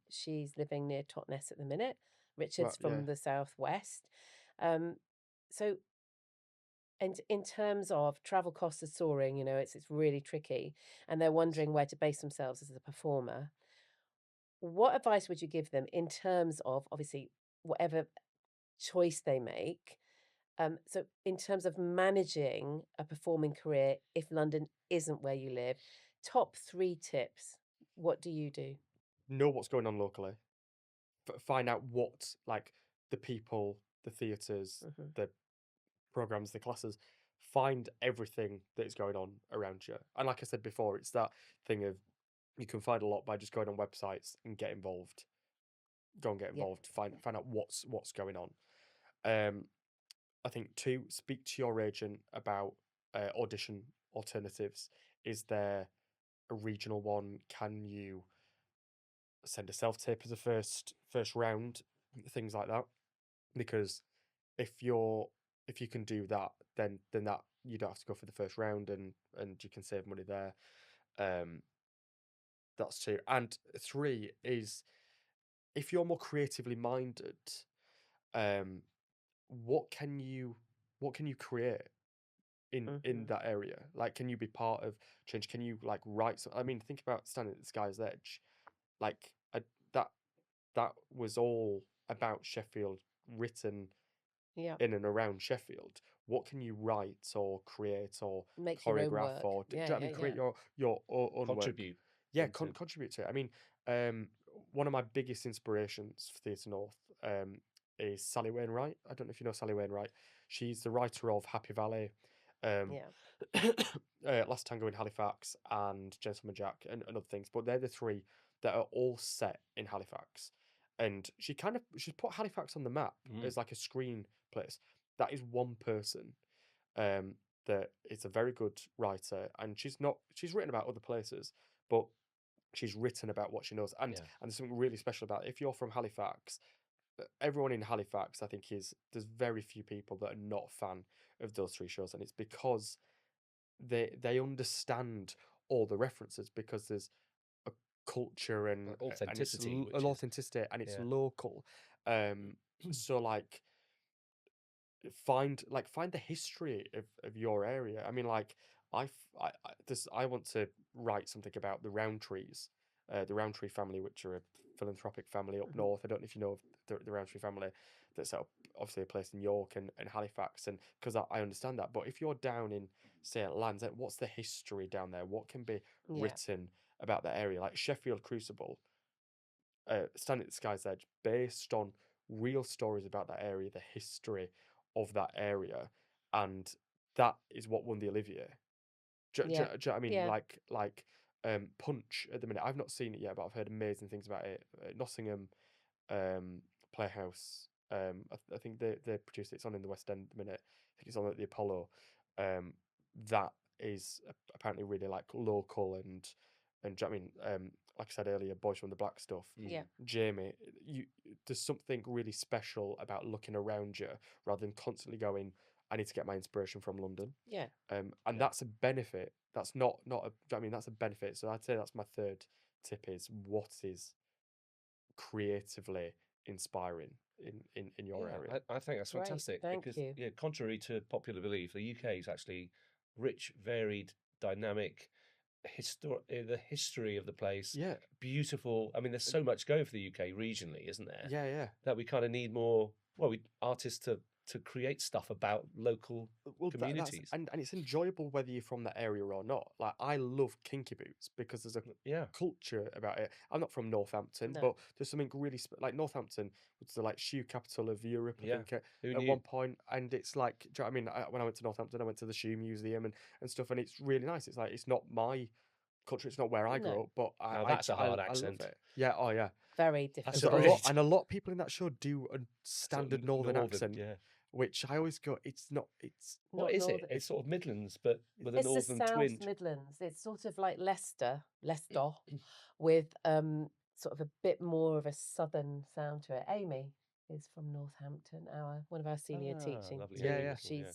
she's living near Totnes at the minute. Richard's Right, yeah. from the southwest. So, and in terms of travel costs are soaring, it's really tricky, and they're wondering where to base themselves as a performer. What advice would you give them in terms of, obviously, whatever choice they make? So in terms of managing a performing career, if London isn't where you live, top 3 tips. What do you do? Know what's going on locally. Find out what, like, the people, the theatres, Mhm. the programs, the classes, find everything that is going on around you. And like I said before, it's that thing of you can find a lot by just going on websites and get involved. Go and get Yeah. involved. Find out what's going on. I think 2, speak to your agent about audition alternatives. Is there a regional one? Can you send a self tape as a first round? Things like that. Because if you can do that, then that you don't have to go for the first round, and you can save money there. That's 2. And 3 is, if you're more creatively minded, um, what can you create in Mhm. that area? Like, can you be part of change? Can you, like, write I mean, think about Standing at the Sky's Edge. Like, that that was all about Sheffield, written Yeah. in and around Sheffield. What can you write or create or Make your own choreograph, work. or do you know what I mean, Yeah. create your own work? Contribute Yeah, into contribute to it. I mean, one of my biggest inspirations for Theatre North is Sally Wainwright. I don't know if you know Sally Wainwright. She's the writer of Happy Valley, um, Yeah. Last Tango in Halifax, and Gentleman Jack, and other things. But they're the 3 that are all set in Halifax. And she's put Halifax on the map as like a screen place. That is one person that is a very good writer, and she's written about other places, but she's written about what she knows. And Yeah. there's something really special about it. If you're from Halifax, everyone in Halifax, I think, there's very few people that are not a fan of those 3 shows, and it's because they understand all the references, because there's a culture and authenticity, an which is authenticity, and it's yeah. local. So, like, find the history of your area. I mean, like, I want to write something about the Roundtrees, the Roundtree family, which are a philanthropic family up Mhm. north. I don't know if you know of the Roundtree family that set up, obviously, a place in York and Halifax, and because I understand that. But if you're down in, say, Land's End, what's the history down there? What can be Yeah. written about that area? Like Sheffield Crucible, Standing at the Sky's Edge, based on real stories about that area, the history of that area, and that is what won the Olivier. Do you Yeah. know what I mean? Yeah. Like Punch at the minute. I've not seen it yet, but I've heard amazing things about it. Nottingham Playhouse. I think they produced it. It's on in the West End at the minute. I think it's on at the Apollo. That is apparently really, like, local, and do you know what I mean? Like I said earlier, Boys from the Black stuff. Yeah. Jamie, there's something really special about looking around you rather than constantly going, I need to get my inspiration from London. Yeah. And Yeah. that's a benefit. That's not a. Do you know what I mean? That's a benefit. So I'd say that's my 3rd tip: is what is creatively inspiring in your Yeah, area. I think that's Great. fantastic Thank because, you. yeah, contrary to popular belief, the UK is actually rich, varied, dynamic. The history of the place, Yeah, beautiful. I mean, there's so much going for the UK regionally, isn't there? yeah. That we kind of need more. Well, artists to create stuff about local Well, communities. and it's enjoyable whether you're from that area or not. Like, I love Kinky Boots because there's a Yeah, culture about it. I'm not from Northampton, No. but there's something really like Northampton was the, like, shoe capital of Europe, I Yeah. think, Who at knew? one point. And it's like, do you know what I mean? When I went to Northampton, I went to the shoe museum and stuff, and it's really nice. It's like, it's not my culture, it's not where I grew No. up, but Now that's a hard I love accent. it. Yeah, oh yeah. Very That's Because difficult. a really a lot of people in that show do a sort of standard northern accent, Yeah, which I always go, it's not, it's What Not is it? northern. It's sort of Midlands, but with a It's the northern South twinge. Midlands. It's sort of like Leicester, with sort of a bit more of a southern sound to it. Amy is from Northampton, one of our senior teaching Lovely Yeah, team. yeah.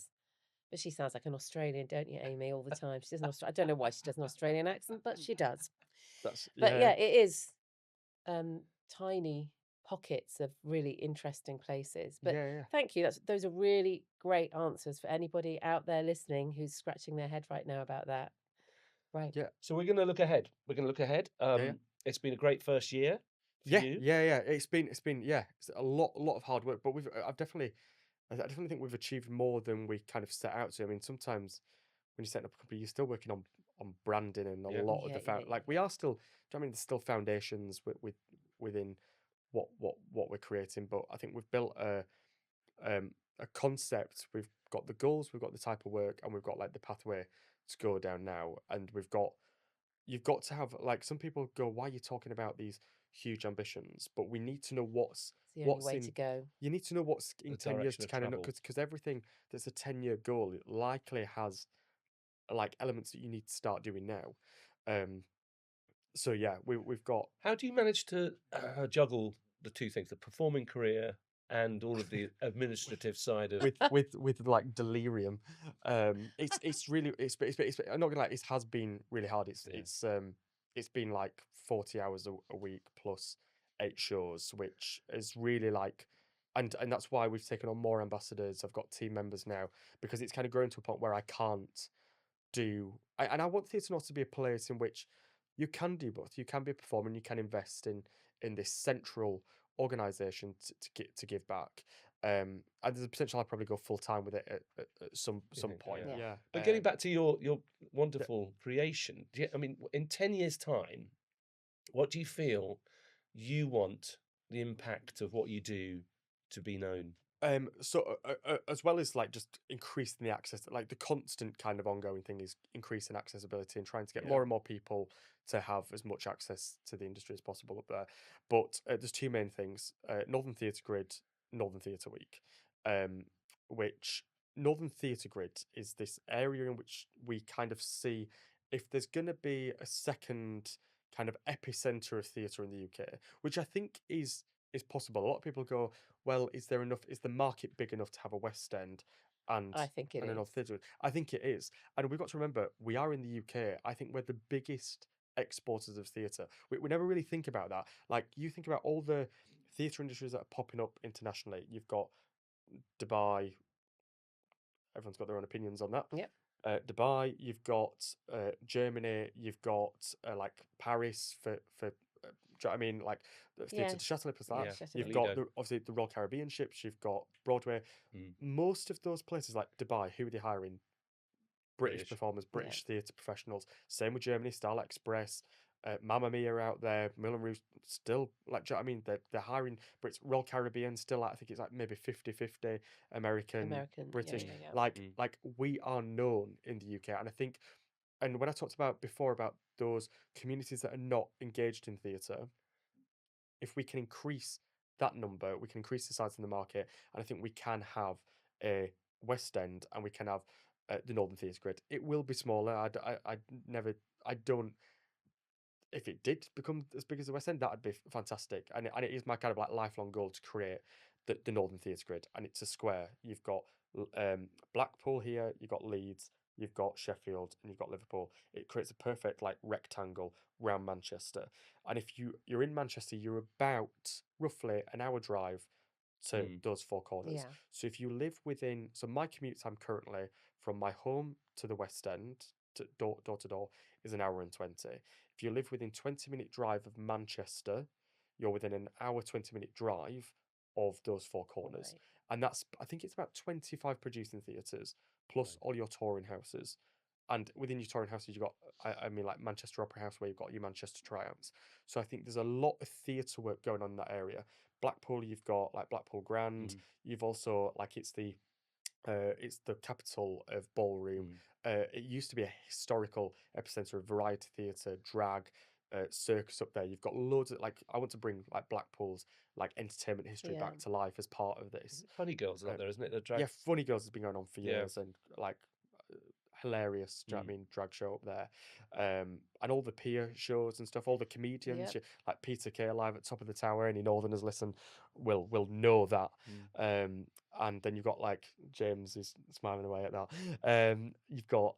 But she sounds like an Australian, don't you, Amy? All the time. She does I don't know why she does an Australian accent, but she does. That's But yeah, it is tiny pockets of really interesting places. But yeah. thank you. Those are really great answers for anybody out there listening who's scratching their head right now about that. Right. Yeah. So we're going to look ahead. We're going to look ahead. Yeah. It's been a great first year for Yeah, you. yeah. It's been it's a lot of hard work, but I definitely think we've achieved more than we kind of set out to. I mean, sometimes when you're setting up a company, you're still working on branding and a Yeah. lot of the Yeah. like we are still. Do you know what I mean, there's still foundations within what we're creating, but I think we've built a concept. We've got the goals, we've got the type of work, and we've got like the pathway to go down now. And you've got to have, like, some people go, why are you talking about these huge ambitions? But we need to know It's the only way to go. you need to know what's in The 10 years direction to of kind of know, travel. because everything that's a 10-year goal likely has like elements that you need to start doing now. So yeah, we've got How do you manage to juggle the two things, the performing career and all of the administrative side of with like delirium. It's really I'm not gonna lie, it has been really hard. It's been like 40 hours a week plus 8 shows, which is really like, and that's why we've taken on more ambassadors. I've got team members now, because it's kind of grown to a point where I can't and I want theatre not to be a place in which you can do both. You can be a performer and you can invest in this central organisation to give back. And there's a potential I'll probably go full time with it at some think, point. yeah. Yeah. But getting back to your wonderful creation, I mean, in 10 years' time, what do you feel you want the impact of what you do to be known? So as well as like just increasing the access, like the constant kind of ongoing thing is increasing accessibility and trying to get more and more people to have as much access to the industry as possible up there. But there's two main things: Northern Theatre Grid, Northern Theatre Week, which Northern Theatre Grid is this area in which we kind of see if there's going to be a second kind of epicenter of theatre in the UK, which I think is possible. A lot of people go, well, is there enough? Is the market big enough to have a West End and I think it and a North is. Theatre? I think it is, and we've got to remember we are in the UK. I think we're the biggest exporters of theatre. We never really think about that. Like, you think about all the theatre industries that are popping up internationally. You've got Dubai. Everyone's got their own opinions on that. Yep. Dubai. You've got Germany. You've got like Paris for. Do you know what I mean? Like the Theatre de Châtelet plus that. Yeah. You've Lido. got obviously the Royal Caribbean ships. You've got Broadway. Most of those places, like Dubai, who are they hiring? British performers, British theatre professionals. Same with Germany, Starlight Express, Mamma Mia are out there, Moulin Rouge still, like, do you know what I mean? They're hiring Brits. Royal Caribbean still, I think it's like maybe 50-50 American, British. Yeah. Like we are known in the UK, and I think, and when I talked about before about those communities that are not engaged in theatre, if we can increase that number, we can increase the size of the market, and I think we can have a West End, and we can have the Northern Theatre Grid. It will be smaller. I don't. If it did become as big as the West End, that would be fantastic. And it is my kind of like lifelong goal to create the Northern Theatre Grid, and it's a square. You've got Blackpool here, you've got Leeds, you've got Sheffield, and you've got Liverpool. It creates a perfect like rectangle round Manchester. And if you're in Manchester, you're about roughly an hour drive to those four corners. Yeah. So if you live within, so my commute time currently from my home to the West End, to door to door, is an hour and 20. If you live within 20-minute drive of Manchester, you're within an hour 20-minute drive of those four corners. Right. And that's, I think it's about 25 producing theatres plus all your touring houses. And within your touring houses, you've got, I mean, like Manchester Opera House, where you've got your Manchester Triumphs. So I think there's a lot of theatre work going on in that area. Blackpool, you've got like Blackpool Grand. You've also, like, it's the capital of ballroom. It used to be a historical epicenter of variety theatre, drag. circus up there. You've got loads of like, I want to bring like Blackpool's like entertainment history Yeah. back to life as part of this. Funny Girls is up there, isn't it? The drag. Yeah, Funny Girls has been going on for Yeah. years, and like hilarious, do you know what I mean, drag show up there. And all the peer shows and stuff, all the comedians, Yep. like Peter Kay live at Top of the Tower. Any Northerners listen will know that. And then you've got like James is smiling away at that. You've got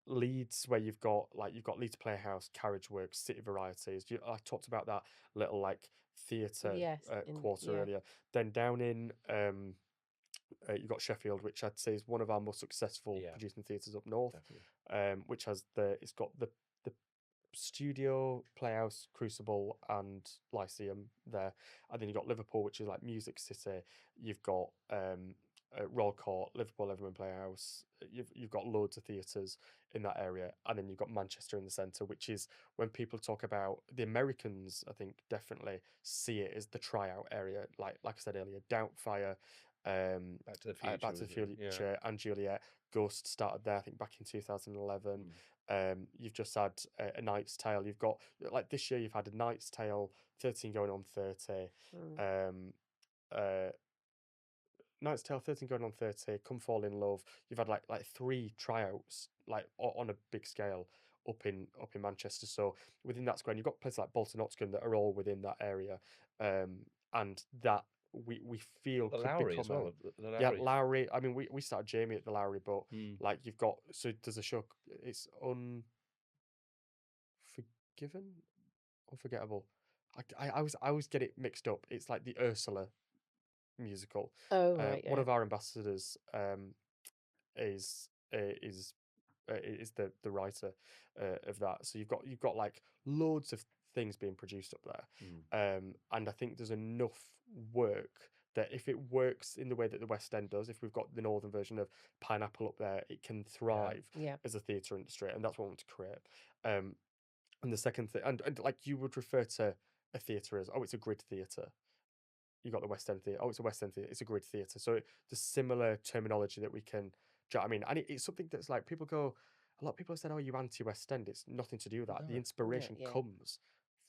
Leeds, where you've got Leeds Playhouse, Carriage Works, City Varieties. I talked about that little like theatre Yes, quarter yeah. earlier. Then down in you've got Sheffield, which I'd say is one of our most successful Yeah. producing theatres up north, Definitely. which has it's got the Studio, Playhouse, Crucible, and Lyceum there, and then you've got Liverpool, which is like Music City. You've got Royal Court, Liverpool Everyman Playhouse. You've got loads of theatres in that area, and then you've got Manchester in the centre, which is when people talk about the Americans, I think definitely see it as the tryout area. Like I said earlier, Doubtfire, Back to the Future. Back to the wasn't it? Future, and Juliet. Ghost started there, I think, back in 2011. You've just had a Knight's Tale. You've got like this year, you've had a Knight's Tale, 13 going on 30. Knight's Tale, 13 going on 30. Come Fall in Love. You've had like 3 tryouts like on a big scale up in Manchester. So within that square, and you've got places like Bolton Oxcombe that are all within that area, and that we feel The could Lowry become as well. The yeah, Lowry. Lowry. I mean, we started Jamie at the Lowry, but like you've got, so there's a show. It's Unforgettable. I always get it mixed up. It's like the Ursula musical. Oh, right, One yeah. of our ambassadors is the writer of that. So you've got like loads of things being produced up there, and I think there's enough work that if it works in the way that the West End does, if we've got the northern version of Pineapple up there, it can thrive Yeah. as a theatre industry, and that's what I want to create. And the second thing, and like you would refer to a theatre as, oh, it's a grid theatre. You got the West End theatre. Oh, it's a West End theatre. It's a grid theatre. So the similar terminology that we can, do you know what I mean? And it's something that's like people go. A lot of people have said, "Oh, you anti-West End." It's nothing to do with that. The No. inspiration Yeah. comes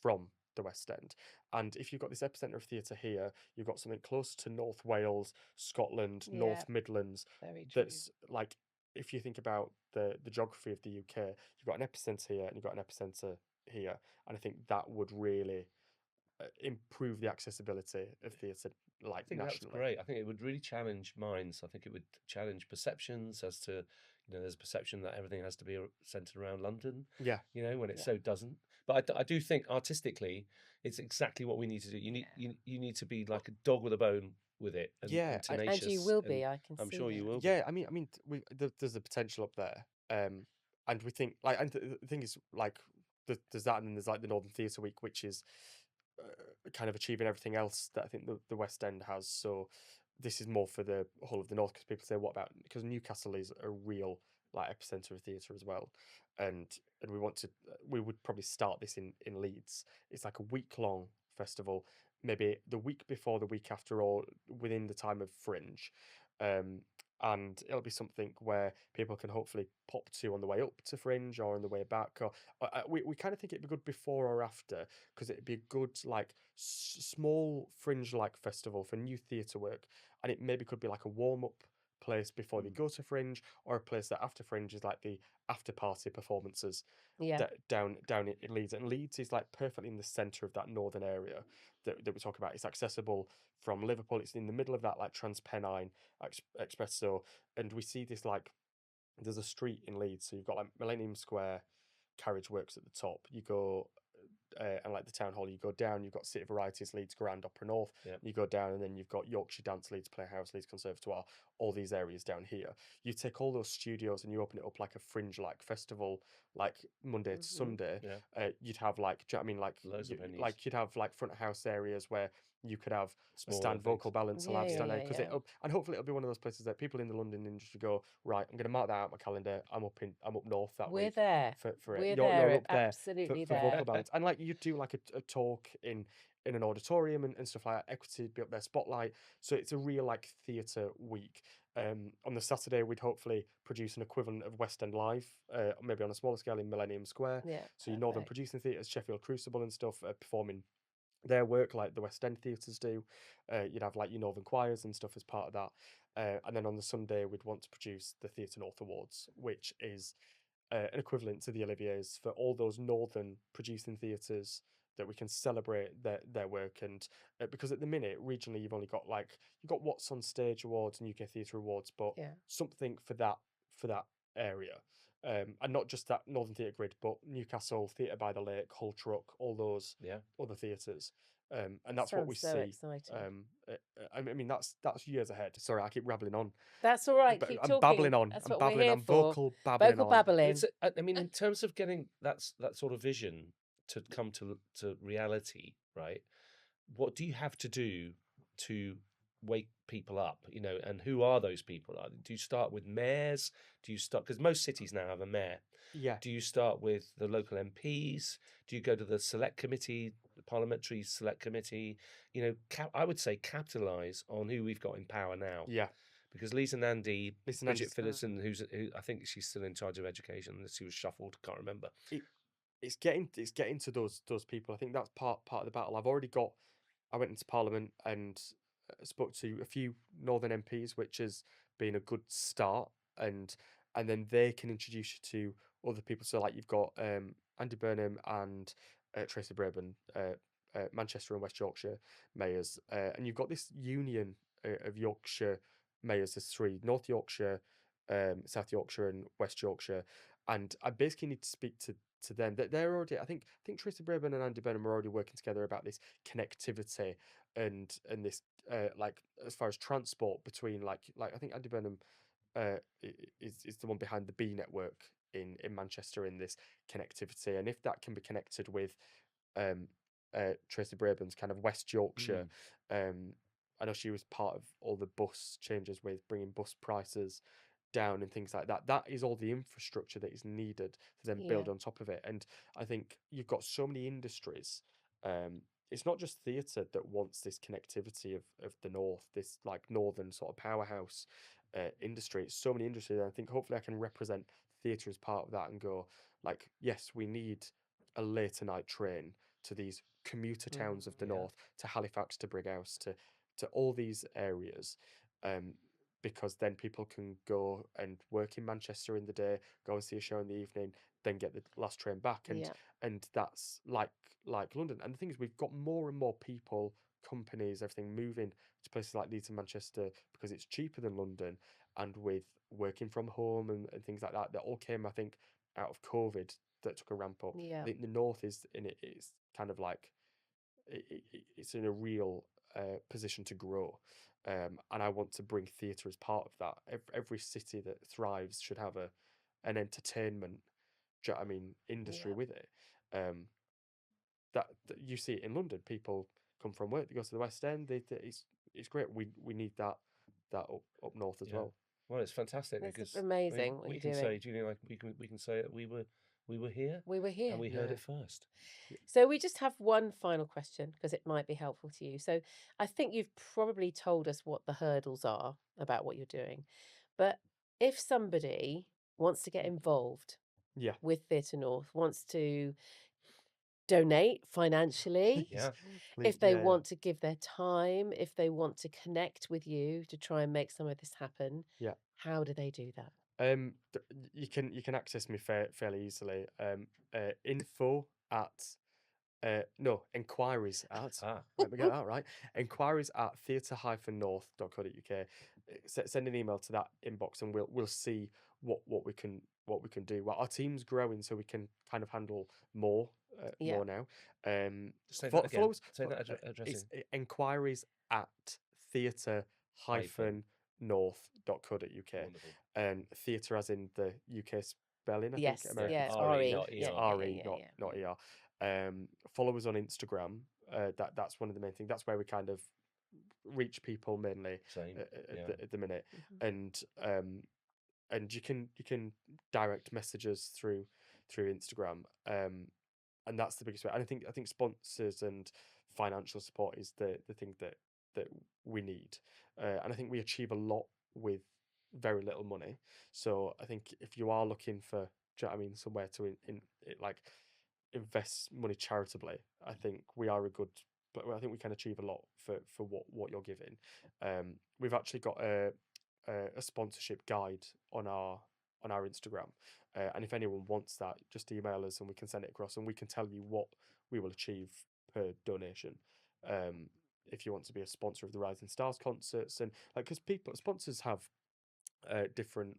from the West End, and if you've got this epicentre of theatre here, you've got something close to North Wales, Scotland, North Yeah. Midlands. Very true. That's like, if you think about the geography of the UK, you've got an epicentre here and you've got an epicentre here, and I think that would really improve the accessibility of theatre, like I think that's nationally. great. I think it would really challenge minds. I think it would challenge perceptions as to, there's a perception that everything has to be centered around London. Yeah. When it so doesn't. But I do think artistically, it's exactly what we need to do. You need to be like a dog with a bone with it. And, Yeah, and tenacious. And you will be, I can I'm see sure you that. will. Yeah, I mean, there's a potential up there, and we think like, and the thing is like, there's that, and then there's like the Northern Theatre Week, which is kind of achieving everything else that I think the West End has. So this is more for the whole of the North, because people say, what about, because Newcastle is a real like epicentre of theatre as well, and we would probably start this in Leeds. It's like a week-long festival, maybe the week before, the week after, or within the time of Fringe. And it'll be something where people can hopefully pop to on the way up to Fringe or on the way back. Or we kind of think it'd be good before or after, because it'd be a good like small Fringe-like festival for new theatre work, and it maybe could be like a warm-up place before they go to Fringe, or a place that after Fringe is like the after-party performances. Yeah. Down in Leeds, and Leeds is like perfectly in the centre of that northern area that we talk about. It's accessible from Liverpool. It's in the middle of that like Transpennine Expresso, and we see this like, there's a street in Leeds, so you've got like Millennium Square, Carriage Works at the top. You go and like the town hall, you go down, you've got City Varieties, Leeds Grand Opera North. Yep. You go down, and then you've got Yorkshire Dance, Leeds Playhouse, Leeds Conservatoire, all these areas down here. You take all those studios and you open it up like a Fringe-like festival, like Monday to Sunday. Yeah. You'd have like, do you know what I mean? Like Loads of venues. like you'd have like front of house areas where you could have a Smaller stand vocal things. balance, a Yeah, live yeah, stand there, yeah, because yeah. and hopefully it'll be one of those places that people in the London industry go, right, I'm going to mark that out on my calendar. I'm up north that We're week there. for it. We're You're there, up there absolutely for there. vocal balance, and like you do like a talk in an auditorium and stuff like that. Equity be up there, spotlight. So it's a real like theatre week. On the Saturday, we'd hopefully produce an equivalent of West End Live, maybe on a smaller scale in Millennium Square. Yeah, So your Northern perfect. producing theatres, Sheffield Crucible and stuff, performing their work like the West End theatres do. You'd have like your Northern choirs and stuff as part of that. And then on the Sunday, we'd want to produce the Theatre North Awards, which is an equivalent to the Olivier's for all those northern producing theatres that we can celebrate their work. And because at the minute, regionally, you've got What's on Stage Awards and UK Theatre Awards, but Yeah. something for that area. And not just that Northern Theatre Grid, but Newcastle, Theatre by the Lake, Hull Truck, all those Yeah. other theatres. And that's what we Sounds so see. exciting. I mean, that's years ahead. Sorry, I keep rabbling on. That's all right. But Keep I'm talking. babbling on. That's I'm what we're babbling. here I'm for. vocal babbling Vocal on. But babbling. it's I mean, in terms of getting that sort of vision to come to reality, right? What do you have to do to wake people up? You know, and who are those people? Do you start with mayors? Do you start, because most cities now have a mayor? Yeah. Do you start with the local MPs? Do you go to the select committee, the parliamentary select committee? You know, I would say capitalise on who we've got in power now. Yeah. Because Lisa Nandy, Lisa Bridget Nandy's- Phillipson, who I think she's still in charge of education, unless she was shuffled, can't remember. It's getting to those people. I think that's part of the battle. I went into Parliament and spoke to a few Northern MPs, which has been a good start, and then they can introduce you to other people. So like you've got Andy Burnham and Tracy Brabham, Manchester and West Yorkshire mayors, and you've got this union of Yorkshire mayors. There's three: North Yorkshire, South Yorkshire, and West Yorkshire. And I basically need to speak to them. That they're already, I think Tracy Brabham and Andy Burnham are already working together about this connectivity and this like as far as transport between like I think Andy Burnham is the one behind the B network in Manchester in this connectivity, and if that can be connected with Tracy Brabham's kind of West Yorkshire, I know she was part of all the bus changes with bringing bus prices down and things like that. That is all the infrastructure that is needed to then build Yeah. on top of it. And I think you've got so many industries. It's not just theatre that wants this connectivity of the north, this like northern sort of powerhouse industry. It's so many industries, and I think hopefully I can represent theatre as part of that and go like, yes, we need a later night train to these commuter towns of the Yeah. north, to Halifax, to Brighouse, to all these areas. Because then people can go and work in Manchester in the day, go and see a show in the evening, then get the last train back, Yeah. and that's like London. And the thing is, we've got more and more people, companies, everything moving to places like Leeds and Manchester because it's cheaper than London, and with working from home and things like that, that all came, I think, out of COVID that took a ramp up. Yeah. I think the north is in it. It's kind of like it's in a real position to grow. And I want to bring theatre as part of that. Every city that thrives should have an entertainment, industry Yeah. with it. That you see it in London. People come from work, they go to the West End. It's great. We need that up north as Yeah. well. Well, it's fantastic It's because I mean, amazing what we you're can doing. say, Julie, like we can say that we were here We were here. and we heard Yeah. it first. So we just have one final question because it might be helpful to you. So I think you've probably told us what the hurdles are about what you're doing. But if somebody wants to get involved Yeah. with Theatre North, wants to donate financially, Yeah. if they want to give their time, if they want to connect with you to try and make some of this happen, Yeah. how do they do that? You can access me fairly easily. Info at inquiries at. Let me get that right. Inquiries at theatre-north.co.uk. Send an email to that inbox, and we'll see what we can do. Well, our team's growing, so we can kind of handle more Yeah. now. Just say that again. Follow us. Say that address It's in. inquiries at theatre-north.co.uk. Wonderful. And theatre as in the UK spelling. I Yes, think American yeah, RE, RE. not It's ER. RE, not ER. Follow us on Instagram. That's one of the main things. That's where we kind of reach people mainly Same. at the minute, Mhm. and you can direct messages through Instagram, and that's the biggest way. And I think sponsors and financial support is the thing that we need, and I think we achieve a lot with very little money. So I think if you are looking for, do you know what I mean, somewhere to like invest money charitably, I think we are a good. But I think we can achieve a lot for what you're giving. We've actually got a sponsorship guide on our Instagram, and if anyone wants that, just email us and we can send it across, and we can tell you what we will achieve per donation. If you want to be a sponsor of the Rising Stars concerts, and like, because sponsors have different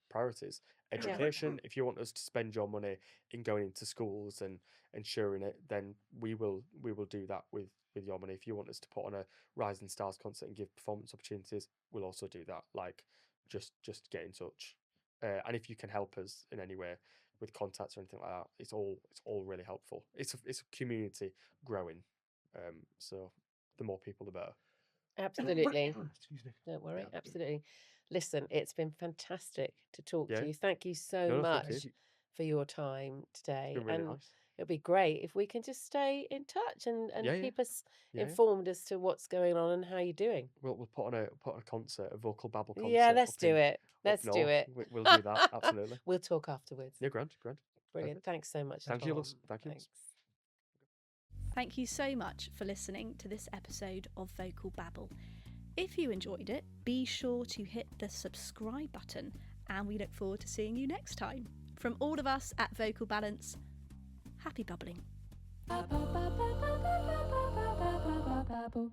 priorities. Yeah. Education, if you want us to spend your money in going into schools and ensuring it, then we will do that with your money. If you want us to put on a Rising Stars concert and give performance opportunities, we'll also do that. Like, just get in touch, and if you can help us in any way with contacts or anything like that, it's all really helpful. It's a community growing, so the more people, the better. Absolutely. Excuse me. Don't worry. Yeah. Absolutely. Listen, it's been fantastic to talk Yeah. to you. Thank you so No, thank much you. for your time today. It's been really And nice. it'll be great if we can just stay in touch and Yeah, yeah. keep us Yeah, yeah. informed as to what's going on and how you're doing. We'll put on a concert, a vocal babble concert. Yeah, let's up do in it. up Let's do north. it. We'll do that, absolutely. We'll talk afterwards. Yeah, grand. Brilliant. Perfect. Thanks so much. Thank you, Tom. Luz. Thank you. Thanks. Thank you so much for listening to this episode of Vocal Babble. If you enjoyed it, be sure to hit the subscribe button, and we look forward to seeing you next time. From all of us at Vocal Balance, happy bubbling. Babble.